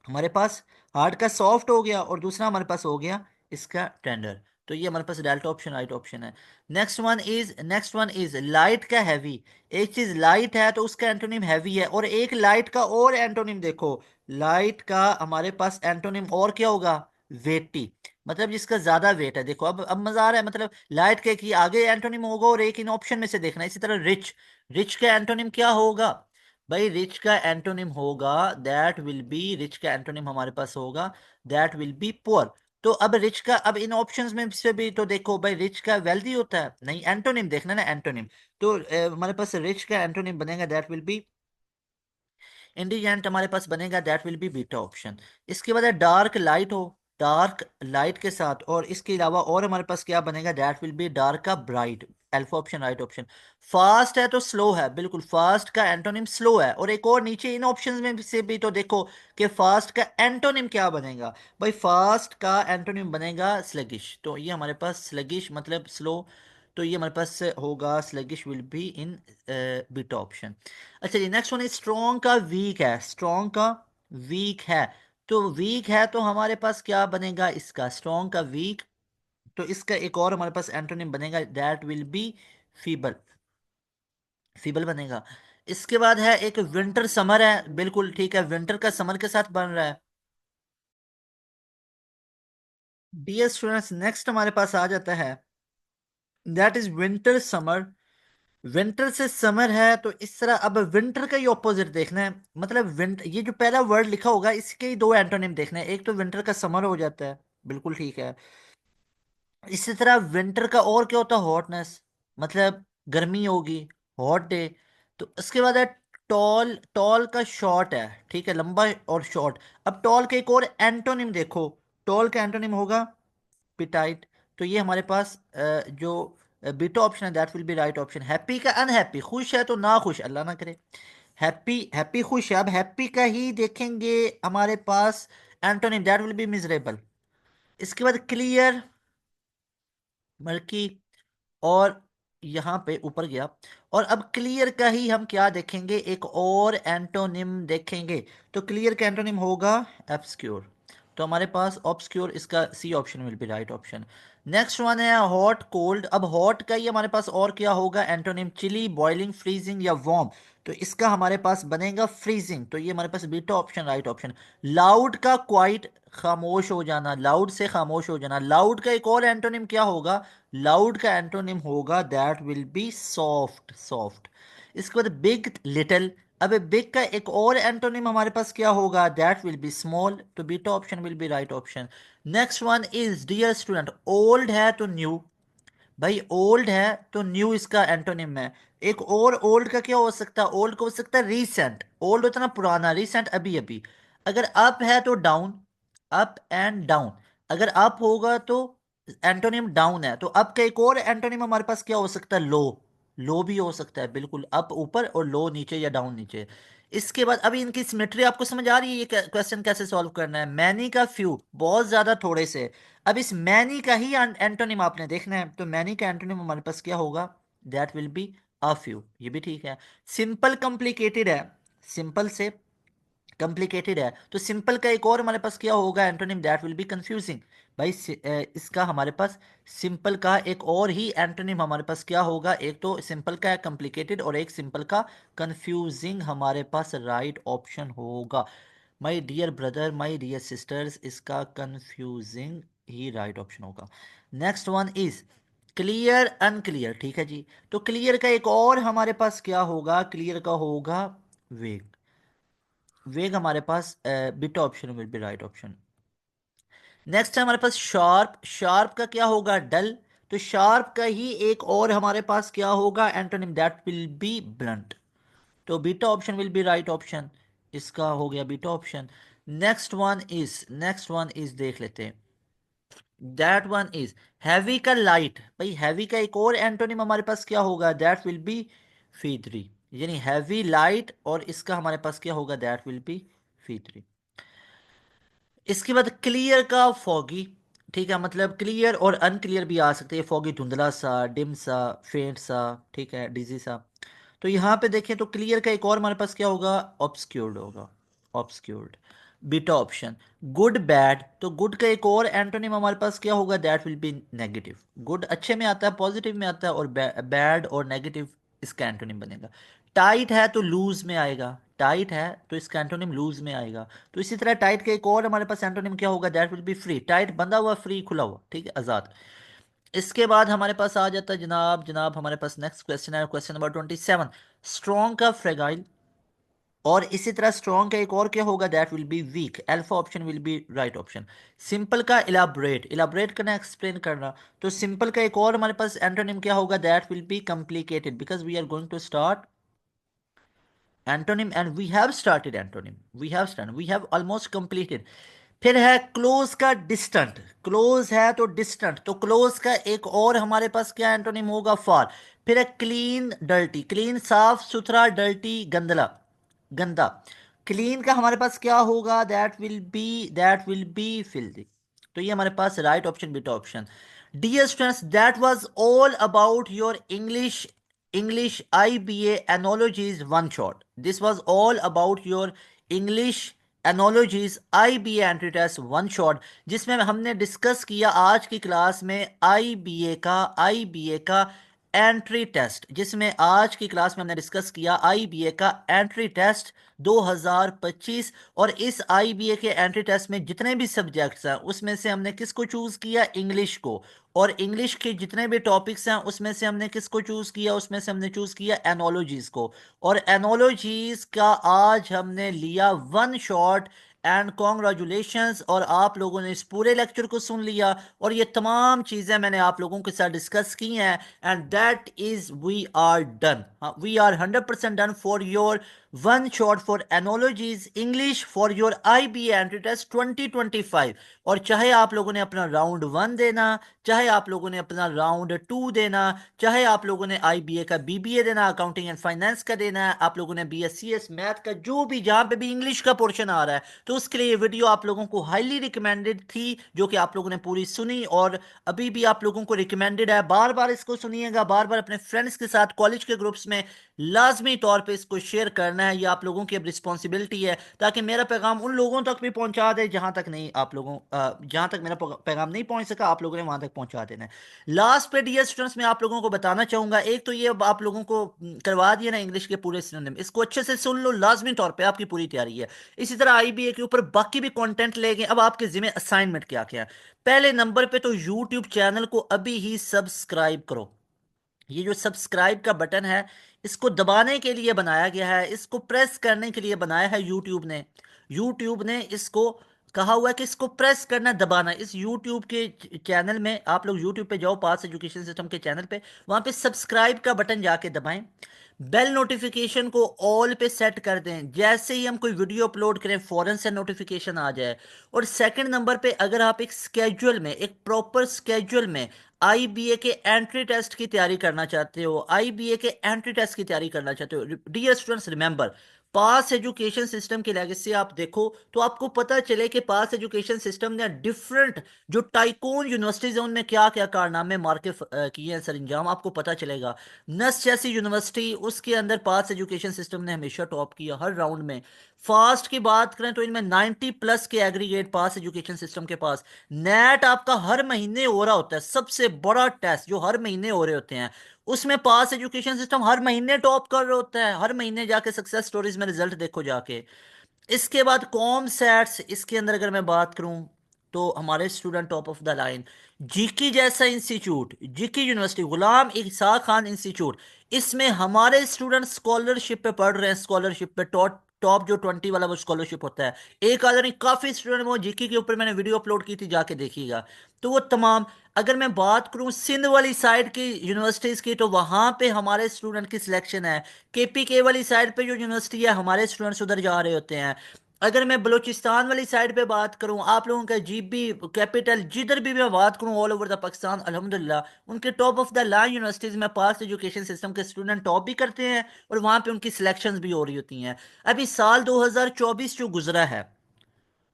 हमारे पास हार्ड का सॉफ्ट हो गया, और दूसरा हमारे पास हो गया इसका टेंडर। तो ये हमारे पास डेल्टा ऑप्शन राइट ऑप्शन है। नेक्स्ट वन इज लाइट का हैवी। एक चीज लाइट है तो उसका एंटोनिम हैवी है, और एक लाइट का और एंटोनिम देखो, लाइट का हमारे पास एंटोनिम और क्या होगा, वेटी, मतलब जिसका ज्यादा वेट है। देखो अब मजा आ रहा है, मतलब लाइट के की आगे एंटोनिम होगा और एक इन ऑप्शन में से देखना। इसी तरह रिच, रिच का एंटोनिम क्या होगा भाई, रिच का एंटोनिम होगा दैट विल बी, रिच का एंटोनिम हमारे पास होगा दैट विल बी पुअर। तो अब रिच का, अब इन ऑप्शंस में से भी तो देखो भाई, रिच का वेल्दी होता है नहीं, एंटोनिम देखना ना एंटोनिम। तो हमारे पास रिच का एंटोनिम बनेगा दैट विल बी, इंडिजेंट हमारे पास बनेगा that will B beta option. इसके बाद है डार्क लाइट हो, डार्क लाइट के साथ, और इसके अलावा और हमारे पास क्या बनेगा दैट विल बी डार्क का bright, alpha option right option. Fast है तो स्लो है, बिल्कुल फास्ट का एंटोनिम स्लो है। और एक और नीचे इन ऑप्शंस में से भी तो देखो कि फास्ट का एंटोनिम क्या बनेगा भाई, फास्ट का एंटोनिम बनेगा स्लगिश। तो ये हमारे पास स्लगिश मतलब स्लो, तो ये हमारे पास होगा sluggish will be in beta option. अच्छा जी, नेक्स्ट वन इज स्ट्रॉन्ग का वीक है, स्ट्रॉन्ग का वीक है। तो वीक है तो हमारे पास क्या बनेगा इसका, स्ट्रॉन्ग का वीक, तो इसका एक और हमारे पास एंटोनिम बनेगा that will B feeble, feeble बनेगा। इसके बाद है एक विंटर समर है, बिल्कुल ठीक है, विंटर का समर के साथ बन रहा है। डियर स्टूडेंट्स, नेक्स्ट हमारे पास आ जाता है that is winter summer. Winter से समर है तो इस तरह, अब विंटर का ही ऑपोजिट देखना है, मतलब विंटर, ये जो पहला वर्ड लिखा होगा इसके ही दो एंटोनिम देखने हैं। एक तो विंटर का समर हो जाता है, बिल्कुल ठीक है। इसी तरह विंटर का और क्या होता है, हॉटनेस, मतलब गर्मी होगी, हॉट डे। तो उसके बाद है टॉल, टॉल का शॉर्ट है, ठीक है, लंबा और शॉर्ट। अब टॉल के एक और एंटोनिम देखो, टॉल का एंटोनिम होगा पिटाइट। तो ये हमारे पास जो बीटा ऑप्शन है that will be right option. Happy का अनहैप्पी, खुश है तो ना खुश, अल्लाह ना करे। हैप्पी, हैप्पी खुश है, अब हैप्पी का ही देखेंगे हमारे पास antonym that will be miserable. इसके बाद क्लियर, मल्की, और यहाँ पे ऊपर गया। और अब क्लियर का ही हम क्या देखेंगे, एक और एंटोनिम देखेंगे। तो क्लियर का एंटोनिम होगा ऑब्सक्योर। तो हमारे पास ऑब्सक्योर, इसका C option will be right option. Next one है हॉट कोल्ड। अब हॉट का ही हमारे पास और क्या होगा एंटोनिम, चिली, बॉइलिंग, फ्रीजिंग या वार्म। तो इसका हमारे पास बनेगा फ्रीजिंग, तो ये हमारे पास beta option right option. Loud का क्वाइट, खामोश हो जाना, लाउड से खामोश हो जाना। लाउड का एक और एंटोनिम क्या होगा, लाउड का एंटोनिम होगा that will B soft, soft. इसके बाद बिग, लिटिल। अब बिग का एक और एंटोनिम हमारे पास क्या होगा दैट विल बी स्मॉल, तो beta option will be right option. Next one is dear student, old है तो न्यू, भाई ओल्ड है तो न्यू इसका एंटोनिम है। एक और ओल्ड का क्या हो सकता है, ओल्ड को हो सकता है रीसेंट, ओल्ड होता है ना पुराना, रीसेंट अभी अभी। अगर अप है तो डाउन, अप एंड डाउन। अगर अप होगा तो एंटोनिम डाउन है, तो अप का एक और एंटोनिम हमारे पास क्या हो सकता है, लो, लो भी हो सकता है, बिल्कुल अप ऊपर और लो नीचे या डाउन नीचे। इसके बाद अभी इनकी सिमेट्री आपको समझ आ रही है, ये क्वेश्चन कैसे सॉल्व करना है। मैनी का फ्यू, बहुत ज्यादा थोड़े से। अब इस मैनी का ही एंटोनिम आपने देखना है, तो मैनी का एंटोनिम हमारे पास क्या होगा that will be a few, ये भी ठीक है। सिंपल कॉम्प्लिकेटेड है, सिंपल से कॉम्प्लिकेटेड है, तो सिंपल का एक और हमारे पास क्या होगा antonym that will B confusing. भाई इसका हमारे पास सिंपल का एक और ही एंटोनिम हमारे पास क्या होगा, एक तो सिंपल का है कॉम्प्लिकेटेड और एक सिंपल का कंफ्यूजिंग हमारे पास राइट ऑप्शन होगा। My dear brother, my dear sisters, इसका कंफ्यूजिंग ही राइट ऑप्शन होगा। Next one is clear unclear, ठीक है जी। तो क्लियर का एक और हमारे पास क्या होगा, क्लियर का होगा वेग। वेग हमारे पास beta option will be right option. Next है हमारे पास शार्प। शार्प का क्या होगा, डल। तो शार्प का ही एक और हमारे पास क्या होगा, antonym, that will be blunt. तो beta option will be right option. इसका हो गया beta option. Next one is देख लेते हैं। दैट वन इज हैवी का लाइट। भाई हैवी का एक और एंटोनिम हमारे पास क्या होगा, दैट विल बी फीदरी। यानी हैवी लाइट, और इसका हमारे पास क्या होगा, दैट विल बी फीदरी। इसके बाद क्लियर का फॉगी। ठीक है, मतलब क्लियर और अनक्लियर भी आ सकते हैं। फॉगी धुंधला सा, डिम सा, फेंट सा, ठीक है, डिजी सा। तो यहाँ पे देखें तो क्लियर का एक और हमारे पास क्या होगा, ऑब्सक्यूर्ड होगा। ऑब्सक्यूर्ड, बीटा ऑप्शन। गुड बैड, तो गुड का एक और एंटोनिम हमारे पास क्या होगा, that will B negative. Good अच्छे में आता है, पॉजिटिव में आता है, और बैड और नेगेटिव इसका एंटोनिम बनेगा। टाइट है तो लूज में आएगा, टाइट है तो इसका एंटोनिम लूज में आएगा। तो इसी तरह टाइट का एक और हमारे पास एंटोनिम क्या होगा, that will B free. Tight बंधा हुआ, फ्री खुला हुआ, ठीक है, आजाद। इसके बाद हमारे पास आ जाता है जनाब, हमारे पास नेक्स्ट क्वेश्चन है, क्वेश्चन नंबर 27। स्ट्रॉन्ग का फ्रेगाइल, और इसी तरह स्ट्रॉन्ग का एक और क्या होगा, that will be weak. Alpha option will be right option. Simple का इलाबरेट, इलाबरेट करना, एक्सप्लेन करना। तो सिंपल का एक और हमारे पास एंटोनिम क्या होगा, that will be complicated, because we are going to start antonym and we have started antonym, we have almost completed. फिर है क्लोज का डिस्टेंट। क्लोज है तो डिस्टेंट, तो क्लोज का एक और हमारे पास क्या एंटोनिम होगा, फार। फिर है क्लीन डर्टी। क्लीन साफ सुथरा, डर्टी गंदला, गंदा। क्लीन का हमारे पास क्या होगा, दैट विल बी फिल्दी। तो ये हमारे पास right option, beta option. Dear students, that was all about your English IBA analogies one shot. This was all about your English analogies IBA entry test one shot, जिसमें हमने डिस्कस किया आज की क्लास में आई बी ए का एंट्री टेस्ट, जिसमें आज की क्लास में हमने डिस्कस किया IBA का एंट्री टेस्ट 2025। और इस IBA के एंट्री टेस्ट में जितने भी सब्जेक्ट्स हैं उसमें से हमने किसको चूज किया, इंग्लिश को। और इंग्लिश के जितने भी टॉपिक्स हैं उसमें से हमने किसको चूज किया, उसमें से हमने चूज किया एनोलॉजीज को। और एनोलॉजीज का आज हमने लिया वन शॉट। एंड कॉन्ग्रेचुलेशंस, और आप लोगों ने इस पूरे लेक्चर को सुन लिया, और ये तमाम चीज़ें मैंने आप लोगों के साथ डिस्कस की हैं। And that is we are done, we are 100% done for your one shot for analogies English for your IBA entry test 2025। और चाहे आप लोगों ने अपना राउंड 1 देना, चाहे आप लोगों ने अपना राउंड 2 देना, चाहे आप लोगों ने IBA का BBA देना, अकाउंटिंग एंड फाइनेंस का देना है, आप लोगों ने BScs मैथ का, जो भी जहां पे भी इंग्लिश का पोर्शन आ रहा है, तो उसके लिए ये वीडियो आप लोगों को हाईली रिकमेंडेड थी, जो कि आप लोगों ने पूरी सुनी। और अभी भी आप लोगों को रिकमेंडेड है, बार बार इसको सुनिएगा, बार बार अपने फ्रेंड्स के साथ कॉलेज के ग्रुप्स में लाजमी तौर पे इसको शेयर करना है। ये आप लोगों की अब रिस्पॉन्सिबिलिटी है, ताकि मेरा पैगाम उन लोगों तक भी पहुंचा दे जहां तक नहीं, आप लोगों जहां तक मेरा पैगाम नहीं पहुंच सका, आप लोगों ने वहां तक पहुंचा देना है। लास्ट पे डियर स्टूडेंट्स मैं आप लोगों को बताना चाहूंगा, एक तो ये अब आप लोगों को करवा दिया ना इंग्लिश के पूरे सिनोनिम, इसको अच्छे से सुन लो, लाजमी तौर पे आपकी पूरी तैयारी है। इसी तरह IBA के ऊपर बाकी भी कंटेंट ले गए। अब आपके जिम्मे असाइनमेंट क्या क्या है। पहले नंबर पे तो यूट्यूब चैनल को अभी ही सब्सक्राइब करो। ये जो सब्सक्राइब का बटन है, इसको दबाने के लिए बनाया गया है, इसको प्रेस करने के लिए बनाया है यूट्यूब ने इसको कहा हुआ है कि इसको प्रेस करना, दबाना। इस यूट्यूब के चैनल में आप लोग यूट्यूब पे जाओ, पास एजुकेशन सिस्टम के चैनल पे, वहां पे सब्सक्राइब का बटन जाके दबाएं। बेल नोटिफिकेशन को ऑल पे सेट कर दें, जैसे ही हम कोई वीडियो अपलोड करें फौरन से नोटिफिकेशन आ जाए। और सेकंड नंबर पे, अगर आप एक स्केड्यूल में, एक प्रॉपर स्केड्यूल में IBA के एंट्री टेस्ट की तैयारी करना चाहते हो, IBA के एंट्री टेस्ट की तैयारी करना चाहते हो, डियर स्टूडेंट्स रिमेंबर, पास एजुकेशन सिस्टम की लेगेसी आप देखो तो आपको पता चले कि पास एजुकेशन सिस्टम ने डिफरेंट जो टाइकून यूनिवर्सिटीज हैं उनमें क्या क्या कारनामे मार के किए हैं, सर अंजाम आपको पता चलेगा। नस जैसी यूनिवर्सिटी, उसके अंदर पास एजुकेशन सिस्टम ने हमेशा टॉप किया हर राउंड में। फास्ट की बात करें तो इनमें 90+ के एग्रीगेट पास एजुकेशन सिस्टम के पास। नेट आपका हर महीने हो रहा होता है, सबसे बड़ा टेस्ट जो हर महीने हो रहे होते हैं, उसमें पास एजुकेशन सिस्टम हर महीने टॉप कर रहा होता है। हर महीने जाके सक्सेस स्टोरीज में रिजल्ट देखो जाके। इसके बाद कॉम सेट्स, इसके अंदर अगर मैं बात करूं, तो हमारे student top of the line. जीकी जैसा इंस्टीट्यूट, जीकी यूनिवर्सिटी, गुलाम इसाक खान इंस्टीट्यूट, इसमें हमारे स्टूडेंट स्कॉलरशिप पे पढ़ रहे हैं, स्कॉलरशिप पे टॉप टॉप जो 20 वाला वो स्कॉलरशिप होता है। एक आधा नहीं, काफी स्टूडेंट, वो जीके के ऊपर मैंने वीडियो अपलोड की थी, जाके देखिएगा। तो वो तमाम, अगर मैं बात करूं सिंध वाली साइड की यूनिवर्सिटीज की, तो वहां पे हमारे स्टूडेंट की सिलेक्शन है। केपीके वाली साइड पे जो यूनिवर्सिटी है, हमारे स्टूडेंट्स उधर जा रहे होते हैं। अगर मैं बलूचिस्तान वाली साइड पे बात करूं, आप लोगों का जीबी कैपिटल, जिधर भी मैं बात करूं ऑल ओवर द पाकिस्तान, अल्हम्दुलिल्लाह उनके top of the line universities में पास एजुकेशन सिस्टम के स्टूडेंट टॉप भी करते हैं, और वहां पे उनकी सिलेक्शंस भी हो रही होती हैं। अभी साल 2024 जो गुजरा है,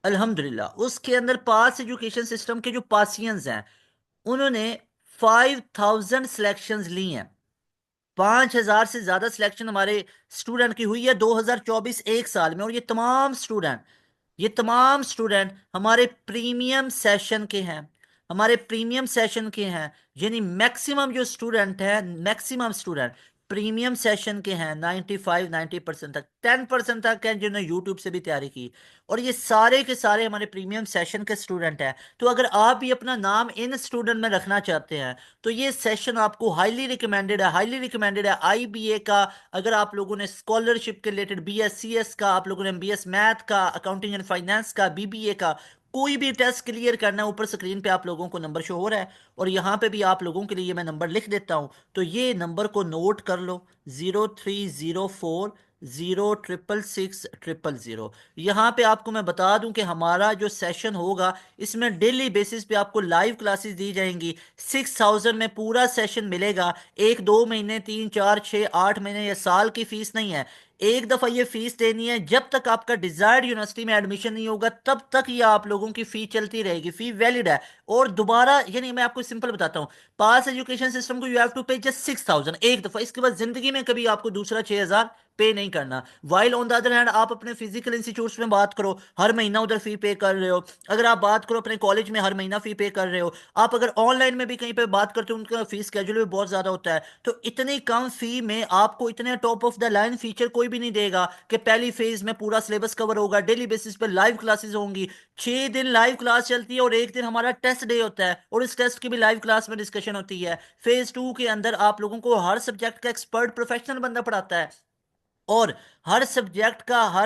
अल्हम्दुलिल्लाह उसके अंदर पास एजुकेशन सिस्टम के जो पासियंस हैं, उन्होंने 5000 सिलेक्शंस ली हैं। 5000 से ज्यादा सिलेक्शन हमारे स्टूडेंट की हुई है 2024 एक साल में। और ये तमाम स्टूडेंट हमारे प्रीमियम सेशन के हैं, हमारे प्रीमियम सेशन के हैं। यानी मैक्सिमम जो स्टूडेंट है, मैक्सिमम स्टूडेंट प्रीमियम सेशन के हैं, 95 90% तक, 10% तक हैं जिन्होंने यूट्यूब से भी तैयारी की। और ये सारे के सारे हमारे प्रीमियम सेशन के स्टूडेंट हैं। तो अगर आप भी अपना नाम इन स्टूडेंट में रखना चाहते हैं, तो ये सेशन आपको हाईली रिकमेंडेड है, हाईली रिकमेंडेड है। आईबीए का, अगर आप लोगों ने स्कॉलरशिप के रिलेटेड, बीएससीएस का, आप लोगों ने बीएस मैथ का, अकाउंटिंग एंड फाइनेंस का, बीबीए का, कोई भी टेस्ट क्लियर करना है, ऊपर स्क्रीन पे आप लोगों को नंबर शो हो रहा है, और यहाँ पे भी आप लोगों के लिए मैं नंबर लिख देता हूँ। तो ये नंबर को नोट कर लो, 0304 0666000। यहाँ पे आपको मैं बता दूं कि हमारा जो सेशन होगा, इसमें डेली बेसिस पे आपको लाइव क्लासेस दी जाएंगी। 6000 में पूरा सेशन मिलेगा। एक दो महीने, तीन चार छः आठ महीने या साल की फीस नहीं है। एक दफा ये फीस देनी है, जब तक आपका डिजायर्ड यूनिवर्सिटी में एडमिशन नहीं होगा तब तक ये आप लोगों की फी चलती रहेगी, फी वैलिड है। और दोबारा, यानी मैं आपको सिंपल बताता हूँ, पास एजुकेशन सिस्टम को यू हैव टू पे जस्ट 6000 एक दफा, इसके बाद जिंदगी में कभी आपको दूसरा 6000 पे नहीं करना। While on the other hand, आप अपने फिजिकल इंस्टीट्यूट्स में बात करो, हर महीना उधर फी पे कर रहे हो। अगर आप बात करो अपने कॉलेज में, हर महीना फी पे कर रहे हो। आप अगर ऑनलाइन में भी कहीं पे बात करते हो, उनका फी स्केड्यूल भी बहुत ज्यादा होता है। तो इतनी कम फी में आपको इतने top of the line feature कोई भी नहीं देगा कि पहली फेज में पूरा सिलेबस कवर होगा, डेली बेसिस पे लाइव क्लासेस होंगी। 6 दिन लाइव क्लास चलती है, और एक दिन हमारा टेस्ट डे होता है, और इस टेस्ट की भी लाइव क्लास में डिस्कशन होती है। फेज 2 के अंदर आप लोगों को हर सब्जेक्ट का एक्सपर्ट प्रोफेशनल बंदा पढ़ाता है, और हर सब्जेक्ट का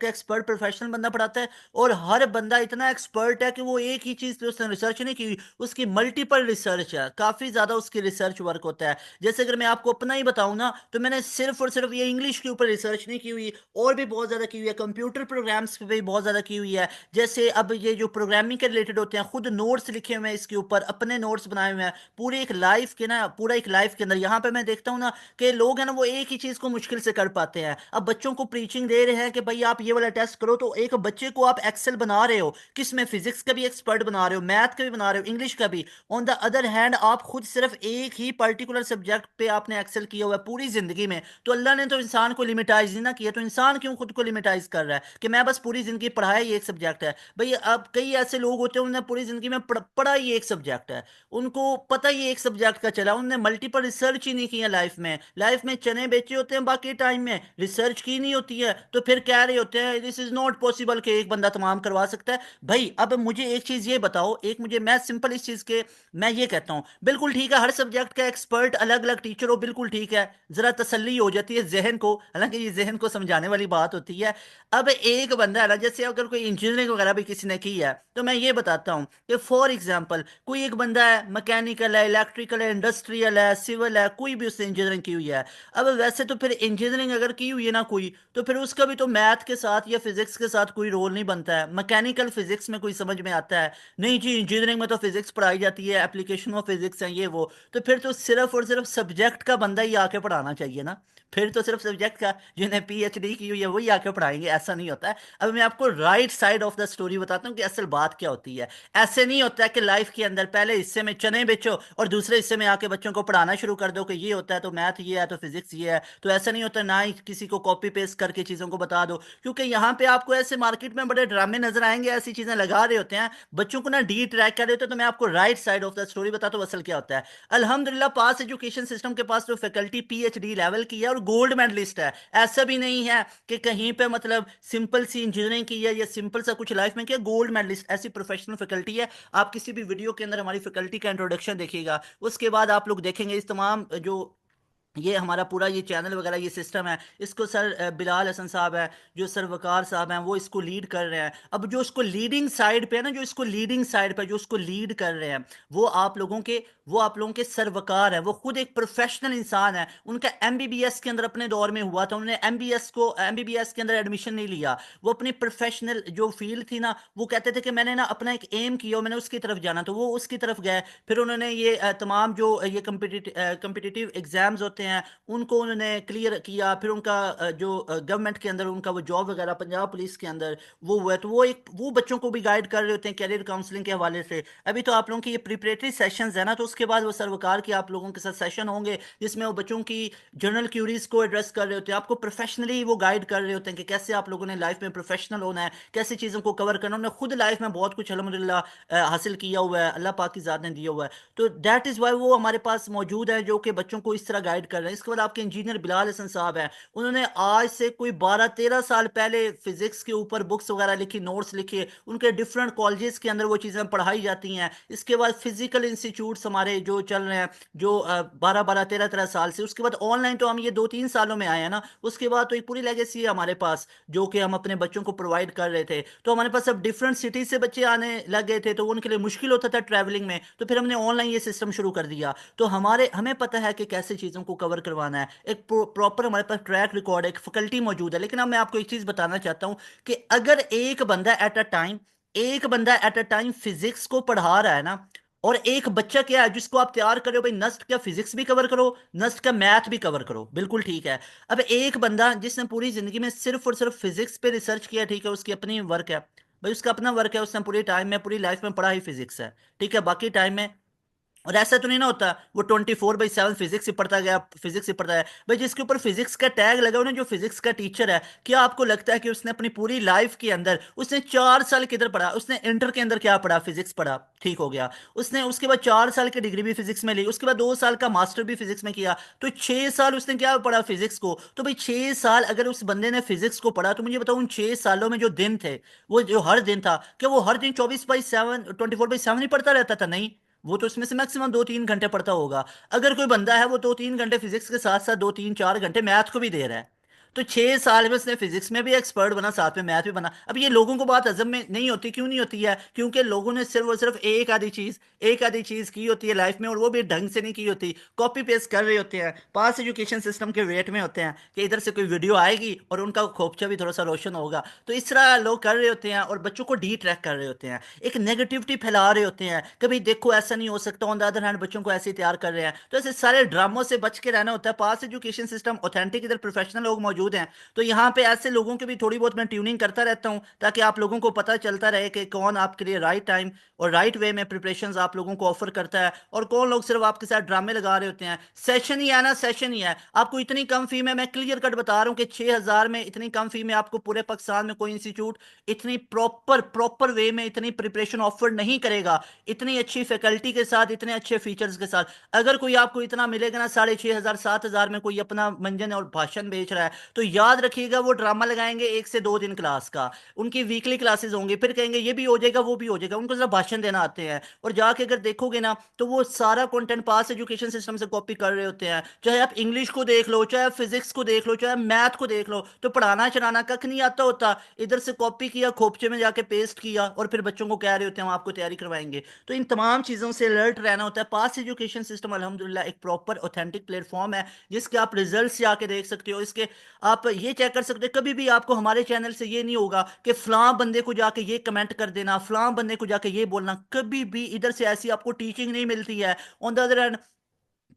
एक्सपर्ट प्रोफेशनल बंदा पढ़ाता है। और हर बंदा इतना एक्सपर्ट है कि वो एक ही चीज पे उसने रिसर्च नहीं की, उसकी मल्टीपल रिसर्च है, काफी ज्यादा उसकी रिसर्च वर्क होता है। जैसे अगर मैं आपको अपना ही बताऊं ना, तो मैंने सिर्फ और सिर्फ ये इंग्लिश के ऊपर रिसर्च नहीं की हुई, और भी बहुत ज्यादा की हुई है, कंप्यूटर प्रोग्राम्स पे भी बहुत ज्यादा की हुई है। जैसे अब ये जो प्रोग्रामिंग के रिलेटेड होते हैं, खुद नोट्स लिखे हुए हैं इसके ऊपर, अपने नोट्स बनाए हुए हैं पूरे एक लाइफ के ना, पूरा एक लाइफ के अंदर। यहाँ पे मैं देखता हूँ ना कि लोग हैं ना, वो एक ही चीज को मुश्किल से कर पाते हैं। अब बच्चों को प्रीचिंग दे रहे हैं कि भाई आप ये वाला टेस्ट करो, तो एक बच्चे को आप एक्सेल बना रहे हो, किसमें, फिजिक्स का भी एक्सपर्ट बना रहे हो, मैथ का भी बना रहे हो, इंग्लिश का भी। ऑन द अदर हैंड आप खुद सिर्फ एक ही पर्टिकुलर सब्जेक्ट पे आपने एक्सेल किया हुआ है पूरी जिंदगी में। तो अल्लाह ने तो इंसान को लिमिटाइज नहीं ना किया, तो इंसान क्यों खुद को लिमिटाइज कर रहा है कि मैं बस पूरी जिंदगी पढ़ाया ही एक सब्जेक्ट है। भाई अब कई ऐसे लोग होते हैं, उन्होंने पूरी जिंदगी में पढ़ा ही एक सब्जेक्ट है, उनको पता ही एक सब्जेक्ट का चला, उन्होंने मल्टीपल रिसर्च ही नहीं किया लाइफ में। लाइफ में चने बेचे होते हैं, बाकी टाइम में रिसर्च की नहीं होती है, तो फिर कह रहे होते हैं दिस इज नॉट पॉसिबल कि एक बंदा तमाम करवा सकता है। भाई अब मुझे एक चीज ये बताओ, एक मुझे, मैं सिंपल इस चीज के, मैं ये कहता हूं बिल्कुल ठीक है, हर सब्जेक्ट का एक्सपर्ट अलग अलग टीचर हो, बिल्कुल ठीक है, जरा तसल्ली हो जाती है जहन को, हालांकि ये जहन को समझाने वाली बात होती है। अब एक बंदा है ना, जैसे अगर कोई इंजीनियरिंग वगैरह भी किसी ने की है, तो मैं ये बताता हूँ कि फॉर एग्जाम्पल कोई एक बंदा है, मैकेनिकल है, इलेक्ट्रिकल है, इंडस्ट्रियल है, सिविल है, कोई भी उसने इंजीनियरिंग की हुई है। अब वैसे तो फिर इंजीनियरिंग अगर की हुई है ना कोई, तो फिर उसका भी तो मैथ के साथ या फिजिक्स के साथ कोई रोल नहीं बनता है। मैकेनिकल फिजिक्स में कोई समझ में आता है, नहीं जी इंजीनियरिंग में तो फिजिक्स पढ़ाई जाती है, एप्लीकेशन ऑफ फिजिक्स है ये वो। तो फिर तो सिर्फ और सिर्फ सब्जेक्ट का बंदा ही आके पढ़ाना चाहिए ना, फिर तो सिर्फ सब्जेक्ट का, जिन्हें पीएचडी की हुई है वही आके पढ़ाएंगे, ऐसा नहीं होता है। अब मैं आपको right side of the story बताता हूँ कि असल बात क्या होती है। ऐसे नहीं होता है कि लाइफ के अंदर पहले हिस्से में चने बेचो और दूसरे हिस्से में आके बच्चों को पढ़ाना शुरू कर दो कि ये होता है तो मैथ ये है तो फिजिक्स ये है, तो ऐसा नहीं होता ना। ही किसी को कॉपी पेस्ट करके चीज़ों को बता दो, क्योंकि यहाँ पे आपको ऐसे मार्केट में बड़े ड्रामे नजर आएंगे, ऐसी चीज़ें लगा रहे होते हैं, बच्चों को ना डी ट्रैक कर रहे होते हैं। तो मैं आपको right side of the story बताता हूँ असल क्या होता है। अल्हम्दुलिल्लाह पास एजुकेशन सिस्टम के पास जो फैकल्टी पीएचडी लेवल की है और गोल्ड मेडलिस्ट है। ऐसा भी नहीं है कि कहीं पे मतलब सिंपल सी इंजीनियरिंग की है या सिंपल सा कुछ लाइफ में किया, गोल्ड मेडलिस्ट ऐसी प्रोफेशनल फैकल्टी है। आप किसी भी वीडियो के अंदर हमारी फैकल्टी का इंट्रोडक्शन देखिएगा, उसके बाद आप लोग देखेंगे इस तमाम जो ये हमारा पूरा ये चैनल वगैरह ये सिस्टम है, इसको सर बिलाल हसन साहब है, जो सर वकार साहब हैं, वो इसको लीड कर रहे हैं। अब जो इसको लीडिंग साइड पे है ना, जो इसको लीडिंग साइड पे जो इसको लीड कर रहे हैं, वो आप लोगों के सर वकार है। वो खुद एक प्रोफेशनल इंसान है। उनका एमबीबीएस के अंदर अपने दौर में हुआ था, उन्होंने एमबीबीएस के अंदर एडमिशन नहीं लिया। वो अपनी प्रोफेशनल जो फील्ड थी ना, वो कहते थे कि मैंने ना अपना एक एम किया, मैंने उसकी तरफ जाना, तो वो उसकी तरफ गए। फिर उन्होंने ये तमाम जो ये कम्पिटिटिव एग्जाम्स होते हैं उनको उन्होंने क्लियर किया। फिर उनका जो गवर्नमेंट के अंदर उनका वो जॉब वगैरह पंजाब पुलिस के अंदर वो हुआ है। तो वो बच्चों को भी गाइड कर रहे होते हैं कैरियर काउंसलिंग के हवाले से। अभी तो आप लोगों की ये प्रिपरेटरी सेशंस है ना, तो उसके बाद वो सर्वकार के आप लोगों के साथ सेशन होंगे जिसमें वो बच्चों की जनरल क्यूरीज को एड्रेस कर रहे होते हैं, आपको प्रोफेशनली वो गाइड कर रहे होते हैं कि कैसे आप लोगों ने लाइफ में प्रोफेशनल होना है, कैसे चीज़ों को कवर करना। उन्होंने खुद लाइफ में बहुत कुछ अल्हम्दुलिल्लाह हासिल किया हुआ है, अल्लाह पाक की ज़ात ने दिया हुआ है। तो दैट इज़ वाई वो हमारे पास मौजूद है, जो कि बच्चों को इस तरह गाइड कर रहे हैं। इसके बाद आपके इंजीनियर बिलाल हसन साहब हैं, उन्होंने आज से कोई 12-13 साल पहले फिजिक्स के ऊपर बुक्स वगैरह लिखी, नोट्स लिखे, उनके डिफरेंट कॉलेजेस के अंदर वो चीज़ें पढ़ाई जाती हैं। इसके बाद फिजिकल इंस्टीट्यूट्स हमारे जो चल रहे हैं, जो 12-13 साल से। उसके बाद ऑनलाइन तो हम ये 2-3 सालों में आए हैं ना, उसके बाद तो एक पूरी लेगेसी है हमारे पास जो कि हम अपने बच्चों को प्रोवाइड कर रहे थे। तो हमारे पास अब डिफरेंट सिटीज से बच्चे आने लग गए थे, तो उनके लिए मुश्किल होता था ट्रैवलिंग में, तो फिर हमने ऑनलाइन ये सिस्टम शुरू कर दिया। तो हमें पता है कि कैसे चीज़ों को कवर करवाना है, एक प्रॉपर हमारे पास ट्रैक रिकॉर्ड है, एक फैकल्टी मौजूद है। लेकिन अब मैं आपको एक चीज़ बताना चाहता हूँ कि अगर एक बंदा एट अ टाइम फिजिक्स को पढ़ा रहा है ना, और एक बच्चा क्या है जिसको आप तैयार कर रहे हो, भाई नस्ट का फिजिक्स भी कवर करो, नस्ट का मैथ भी कवर करो, बिल्कुल ठीक है। अब एक बंदा जिसने पूरी जिंदगी में सिर्फ और सिर्फ फिजिक्स पे रिसर्च किया, ठीक है, उसकी अपनी वर्क है, भाई उसका अपना वर्क है, उसने पूरी टाइम में पूरी लाइफ में पढ़ा ही फिजिक्स है, ठीक है, बाकी टाइम में। और ऐसा तो नहीं ना होता वो 24/7 फिजिक्स ही पढ़ता गया, फिजिक्स ही पढ़ता है। भाई जिसके ऊपर फिजिक्स का टैग लगा हो ना, जो फिजिक्स का टीचर है, क्या आपको लगता है कि उसने अपनी पूरी लाइफ के अंदर उसने 4 साल किधर पढ़ा? उसने इंटर के अंदर क्या पढ़ा? फिजिक्स पढ़ा, ठीक हो गया। उसने उसके बाद 4 साल की डिग्री भी फिजिक्स में ली, उसके बाद 2 साल का मास्टर भी फिजिक्स में किया, तो 6 साल उसने क्या पढ़ा? फिजिक्स को। तो भाई 6 साल अगर उस बंदे ने फिजिक्स को पढ़ा, तो मुझे बताओ उन 6 सालों में जो दिन थे, वो जो हर दिन था, क्या वो हर दिन 24/7 24/7 ही पढ़ता रहता था? नहीं, वो तो उसमें से मैक्सिमम 2-3 घंटे पढ़ता होगा। अगर कोई बंदा है वो 2-3 घंटे फिजिक्स के साथ साथ 2-3-4 घंटे मैथ को भी दे रहा है, तो 6 साल में उसने फिजिक्स में भी एक्सपर्ट बना, साथ में मैथ भी बना। अब ये लोगों को बात हजम में नहीं होती, क्यों नहीं होती है? क्योंकि लोगों ने सिर्फ और सिर्फ एक आधी चीज की होती है लाइफ में, और वो भी ढंग से नहीं की होती, कॉपी पेस्ट कर रहे होते हैं। पास एजुकेशन सिस्टम के वेट में होते हैं कि इधर से कोई वीडियो आएगी और उनका खोपचा भी थोड़ा सा रोशन होगा, तो इस तरह लोग कर रहे होते हैं और बच्चों को डी ट्रैक कर रहे होते हैं, एक नेगेटिविटी फैला रहे होते हैं। कभी देखो ऐसा नहीं हो सकता, ऑन द अदर हैंड बच्चों को ऐसे ही तैयार कर रहे हैं। तो ऐसे सारे ड्रामों से बच के रहना होता है। पास एजुकेशन सिस्टम ऑथेंटिक, इधर प्रोफेशनल लोग मौजूद हैं, तो यहाँ पे ऐसे लोगों की भी थोड़ी बहुत मैं ट्यूनिंग करता रहता हूँ, ताकि आप लोगों को पता चलता रहे कि कौन आपके लिए राइट टाइम और राइट वे में प्रिपरेशंस आप लोगों को ऑफर करता है, और कौन लोग सिर्फ आपके साथ ड्रामे लगा रहे होते हैं। सेशन ही है ना, सेशन ही है। आपको इतनी कम फी में मैं क्लियर कट बता रहा हूँ कि 6,000 में, इतनी कम फी में आपको पूरे पाकिस्तान में कोई इंस्टीट्यूट इतनी प्रॉपर प्रॉपर वे में इतनी प्रिपरेशन ऑफर नहीं करेगा, इतनी अच्छी फैकल्टी के साथ, इतने अच्छे फीचर्स के साथ। अगर कोई आपको इतना मिलेगा ना, 6,500 7,000 में कोई अपना मंजन और भाषण बेच रहा है, तो याद रखिएगा वो ड्रामा लगाएंगे 1 से 2 दिन क्लास का, उनकी वीकली क्लासेस होंगी, फिर कहेंगे ये भी हो जाएगा वो भी हो जाएगा, उनको जरा भाषण देना आते हैं। और जाके अगर देखोगे ना, तो वो सारा कंटेंट पास एजुकेशन सिस्टम से कॉपी कर रहे होते हैं। चाहे आप इंग्लिश को देख लो, चाहे आप फिजिक्स को देख लो, चाहे मैथ को देख लो, तो पढ़ाना चढ़ाना कख नहीं आता होता, इधर से कॉपी किया, खोपचे में जाके पेस्ट किया, और फिर बच्चों को कह रहे होते हैं हम आपको तैयारी करवाएंगे। तो इन तमाम चीज़ों से अलर्ट रहना होता है। पास एजुकेशन सिस्टम अल्हम्दुलिल्लाह एक प्रॉपर ऑथेंटिक प्लेटफॉर्म है, जिसके आप रिजल्ट से आके देख सकते हो। इसके आप ये चेक कर सकते हो, कभी भी आपको हमारे चैनल से ये नहीं होगा कि फलां बंदे को जाके ये कमेंट कर देना, फलां बंदे को जाके ये बोलना, कभी भी इधर से ऐसी आपको टीचिंग नहीं मिलती है। ऑन द अदर हैंड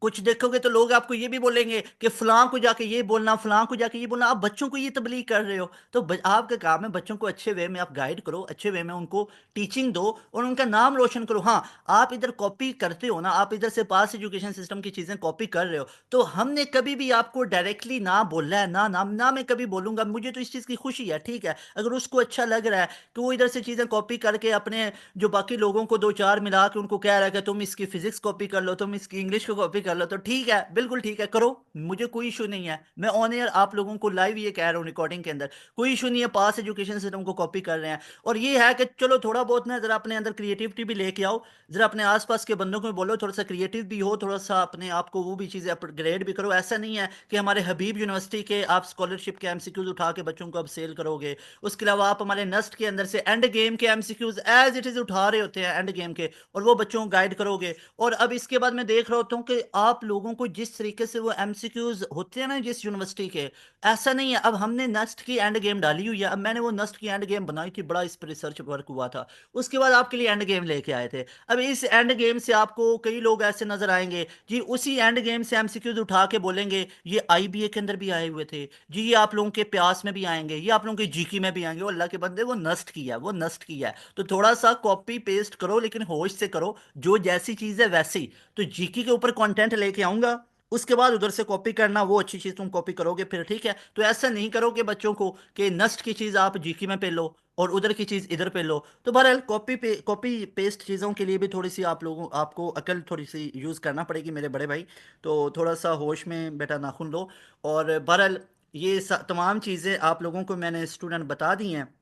कुछ देखोगे तो लोग आपको ये भी बोलेंगे कि फलां को जाके ये बोलना, फलां को जाके ये बोलना। आप बच्चों को ये तबलीग कर रहे हो। तो आपका काम है बच्चों को अच्छे वे में आप गाइड करो, अच्छे वे में उनको टीचिंग दो और उनका नाम रोशन करो। हाँ, आप इधर कॉपी करते हो ना, आप इधर से पास एजुकेशन सिस्टम की चीजें कॉपी कर रहे हो, तो हमने कभी भी आपको डायरेक्टली ना बोला है, ना मैं कभी बोलूंगा। मुझे तो इस चीज की खुशी है, ठीक है। अगर उसको अच्छा लग रहा है कि वो इधर से चीजें कॉपी करके अपने जो बाकी लोगों को दो चार मिला के उनको कह रहा है कि तुम इसकी फिजिक्स कॉपी कर लो, तुम इसकी इंग्लिश को कॉपी कर लो, तो ठीक है, बिल्कुल ठीक है, करो। मुझे कोई इशू नहीं है। मैं ऑन एयर आप लोगों को लाइव ये कह रहा हूँ रिकॉर्डिंग के अंदर, कोई इशू नहीं है। पास एजुकेशन सिस्टम को कॉपी कर रहे हैं। और ये है कि चलो थोड़ा बहुत ना जरा अपने अंदर क्रिएटिविटी भी लेके आओ, जरा अपने आसपास के बंदों को भी बोलो थोड़ा सा क्रिएटिव भी हो, थोड़ा सा अपने आप को वो भी चीज़ें अपग्रेड भी करो। ऐसा नहीं है कि हमारे हबीब यूनिवर्सिटी के आप स्कॉलरशिप के एमसीक्यूज उठा के बच्चों को अब सेल करोगे। उसके अलावा आप हमारे नस्ट के अंदर से एंड गेम के एमसीक्यूज एज इट इज उठा रहे होते हैं एंड गेम के, और वो बच्चों को गाइड करोगे। और अब इसके बाद मैं देख रहा होता हूँ कि आप लोगों को जिस तरीके से वो एमसीक्यूज होते हैं ना जिस यूनिवर्सिटी के, ऐसा नहीं है। अब हमने नस्ट की एंड गेम डाली हुई है। अब मैंने वो नस्ट की एंड गेम बनाई थी, बड़ा इस पर रिसर्च वर्क हुआ था। उसके बाद आपके लिए एंड गेम लेके आए थे। अब इस एंड गेम से आपको कई लोग ऐसे नजर आएंगे जी, उसी एंड गेम से एमसीक्यूज उठा के बोलेंगे ये आईबीए के अंदर भी आए हुए थे जी, ये आप लोगों के प्यास में भी आएंगे, ये आप लोगों के जीकी में भी आएंगे। वो अल्लाह के बंदे, वो नस्ट किया है, वो नस्ट किया है। तो थोड़ा सा कॉपी पेस्ट करो, लेकिन होश से करो। जो जैसी चीज है वैसी। तो जीकी के ऊपर कंटेंट लेके आऊंगा, उसके बाद उधर से कॉपी करना, वो अच्छी चीज तुम कॉपी करोगे फिर ठीक है। तो ऐसा नहीं करो कि बच्चों को कि नस्ट की चीज आप जीकी में पे लो और उधर की चीज इधर पे लो। तो बहरहाल कॉपी पेस्ट चीजों के लिए भी थोड़ी सी आप लोगों आपको अकल थोड़ी सी यूज करना पड़ेगी मेरे बड़े भाई। तो थोड़ा सा होश में बेटा नाखुन लो। और बहरहाल ये तमाम चीजें आप लोगों को मैंने स्टूडेंट बता दी हैं।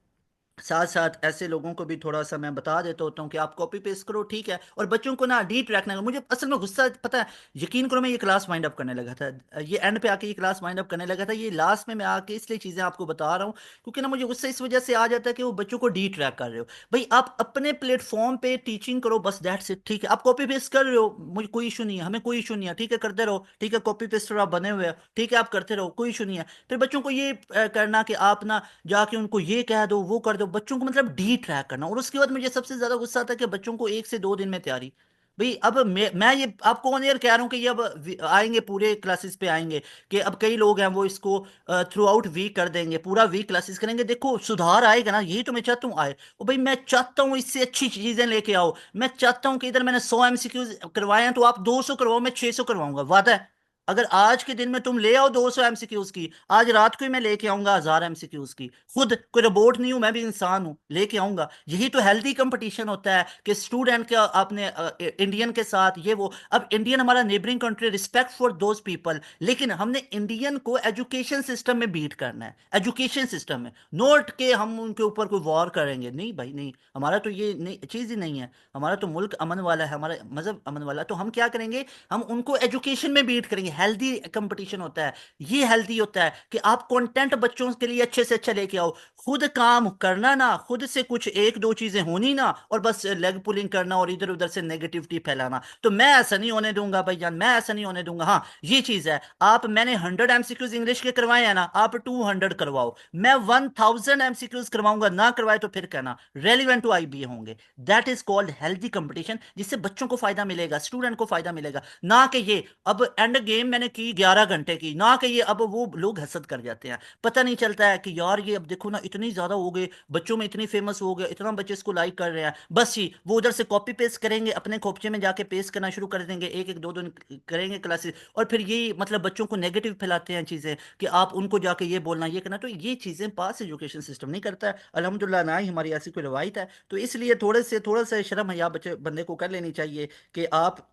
साथ साथ ऐसे लोगों को भी थोड़ा सा मैं बता देता होता हूँ कि आप कॉपी पेस्ट करो, ठीक है। और बच्चों को ना डीप रखना है। मुझे असल में गुस्सा पता है, यकीन करो मैं ये क्लास वाइंड अप करने लगा था, ये एंड पे आके ये क्लास वाइंड अप करने लगा था। ये लास्ट में मैं आके इसलिए चीजें आपको बता रहा हूँ क्योंकि ना मुझे गुस्सा इस वजह से आ जाता है कि वो बच्चों को डी ट्रैक कर रहे हो। भाई आप अपने प्लेटफॉर्म पे टीचिंग करो, बस दैट्स इट, ठीक है। आप कॉपी पेस्ट कर रहे हो, मुझे कोई इशू नहीं है, हमें कोई इशू नहीं है, ठीक है, करते रहो, ठीक है। कॉपी पेस्टर आप बने हुए हो, ठीक है, आप करते रहो, कोई इशू नहीं है। फिर बच्चों को ये करना कि आप ना जाके उनको ये कह दो वो कर दो, बच्चों को मतलब डी ट्रैक करना। और उसके बाद मुझे सबसे ज्यादा गुस्सा आता है कि बच्चों को 1 से 2 दिन में तैयारी। भाई अब मैं ये आपको ऑन एयर कह रहा हूँ कि ये अब आएंगे पूरे क्लासेस पे आएंगे कि अब कई लोग हैं वो इसको थ्रू आउट वीक कर देंगे, पूरा वीक क्लासेस करेंगे। देखो सुधार आएगा ना, यही तो मैं चाहता हूँ आए। और भाई मैं चाहता हूँ इससे अच्छी चीजें लेके आओ। मैं चाहता हूँ कि इधर मैंने 100 एमसीक्यूज करवाए हैं तो आप 200 करवाओ, मैं 600 करवाऊंगा, वादा है। अगर आज के दिन में तुम ले आओ 200 एमसीक्यूज की, आज रात को ही मैं लेके आऊंगा 1000 एमसीक्यूज की। खुद कोई रोबोट नहीं हूं, मैं भी इंसान हूं, लेके आऊंगा। यही तो हेल्दी कंपटीशन होता है कि स्टूडेंट के अपने इंडियन के साथ ये वो। अब इंडियन हमारा neighbouring country, respect for those people, लेकिन हमने इंडियन को एजुकेशन सिस्टम में बीट करना है, एजुकेशन सिस्टम में। नोट के हम उनके ऊपर कोई वॉर करेंगे, नहीं भाई नहीं। हमारा तो ये नहीं चीज ही नहीं है। हमारा तो मुल्क अमन वाला है, हमारा मजहब अमन वाला है। तो हम क्या करेंगे, हम उनको एजुकेशन में बीट करेंगे। हेल्दी कंपटीशन होता है, ये हेल्दी होता है कि आप कंटेंट बच्चों के लिए अच्छे से अच्छा लेके आओ। खुद काम करना ना, खुद से कुछ एक दो चीजें होनी ना, और बस लेग पुलिंग करना और इधर उधर से नेगेटिविटी फैलाना। तो मैं ऐसा नहीं होने दूंगा भाईजान, मैं ऐसा नहीं होने दूंगा। हाँ ये चीज है, आप मैंने 100 एमसीक्यूज इंग्लिश के करवाए हैं ना, आप 200 करवाओ। मैं 1000 एमसीक्यूज करवाऊंगा, ना करवाए तो फिर कहना रेलिवेंट टू आईबीए होंगे। That is called healthy competition, जिससे बच्चों को फायदा मिलेगा, स्टूडेंट को फायदा मिलेगा। ना कि ये अब एंड गेम मैंने की 11 घंटे की, ना कि ये अब वो लोग हसद कर जाते हैं। पता नहीं चलता है कि यार ये अब देखो ना इतनी ज्यादा हो गए, बच्चों में इतनी फेमस हो गया, इतना बच्चे इसको लाइक कर रहे हैं। बस ही वो उधर से कॉपी पेस्ट करेंगे, अपने खोपचे में जाके पेस्ट करना शुरू कर देंगे, एक एक दो दो करेंगे क्लासेस। और फिर यही मतलब बच्चों को नेगेटिव फैलाते हैं चीजें कि आप उनको जाके ये बोलना ये करना। तो ये चीजें पास एजुकेशन सिस्टम नहीं करता है अल्हम्दुलिल्लाह, ना ही हमारी ऐसी कोई रवायत है। तो इसलिए थोड़ा सा शर्म हया बच्चे बंदे को कर लेनी चाहिए कि आप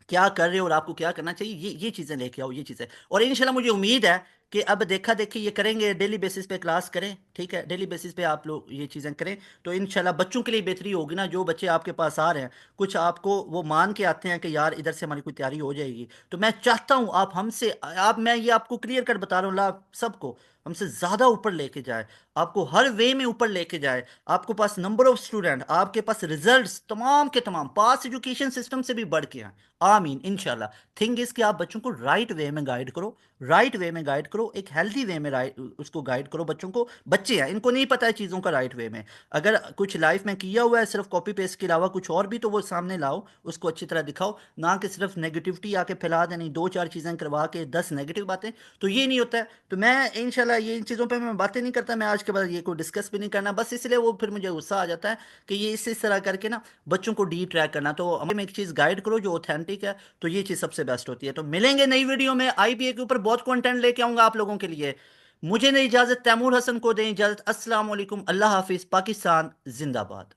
क्या कर रहे हो और आपको क्या करना चाहिए। ये चीजें लेके आओ, ये चीजें। और इंशाल्लाह मुझे उम्मीद है कि अब देखा देखी ये करेंगे, डेली बेसिस पे क्लास करें, ठीक है, डेली बेसिस पे आप लोग ये चीजें करें। तो इंशाल्लाह बच्चों के लिए बेहतरी होगी ना। जो बच्चे आपके पास आ रहे हैं, कुछ आपको वो मान के आते हैं कि यार इधर से हमारी कोई तैयारी हो जाएगी, तो मैं चाहता हूँ आप हमसे आप मैं ये आपको क्लियर कट बता रहा हूँ, सबको हमसे ज्यादा ऊपर लेके जाए, आपको हर वे में ऊपर लेके जाए। आपके पास नंबर ऑफ स्टूडेंट, आपके पास रिजल्ट्स तमाम के तमाम पास एजुकेशन सिस्टम से भी बढ़ के हैं। आमीन इंशाल्लाह। थिंग इज कि आप बच्चों को राइट वे में गाइड करो, राइट वे में गाइड करो, एक हेल्दी वे में उसको गाइड करो बच्चों को। बच्चे बच्चे हैं, इनको नहीं पता है चीज़ों का राइट वे में। अगर कुछ लाइफ में किया हुआ है सिर्फ कॉपी पेस्ट के अलावा कुछ और भी, तो वो सामने लाओ, उसको अच्छी तरह दिखाओ, ना कि सिर्फ नेगेटिविटी आके फैला देनी, दो चार चीज़ें करवा के 10 नेगेटिव बातें। तो ये नहीं होता है। तो मैं इंशाल्लाह ये इन चीज़ों पे मैं बातें नहीं करता, मैं आज के बाद ये कोई डिस्कस भी नहीं करना, बस इसलिए वो फिर मुझे गुस्सा आ जाता है कि ये इस तरह करके ना बच्चों को डी ट्रैक करना। तो हमें एक चीज़ गाइड करो जो ऑथेंटिक है, तो ये चीज़ सबसे बेस्ट होती है। तो मिलेंगे नई वीडियो में, आईबीए के ऊपर बहुत कंटेंट लेके आऊंगा आप लोगों के लिए। मुझे नहीं इजाज़त, तैमूर हसन को दें इजाज़त। अस्सलाम वालेकुम, अल्लाह हाफिज़, पाकिस्तान जिंदाबाद।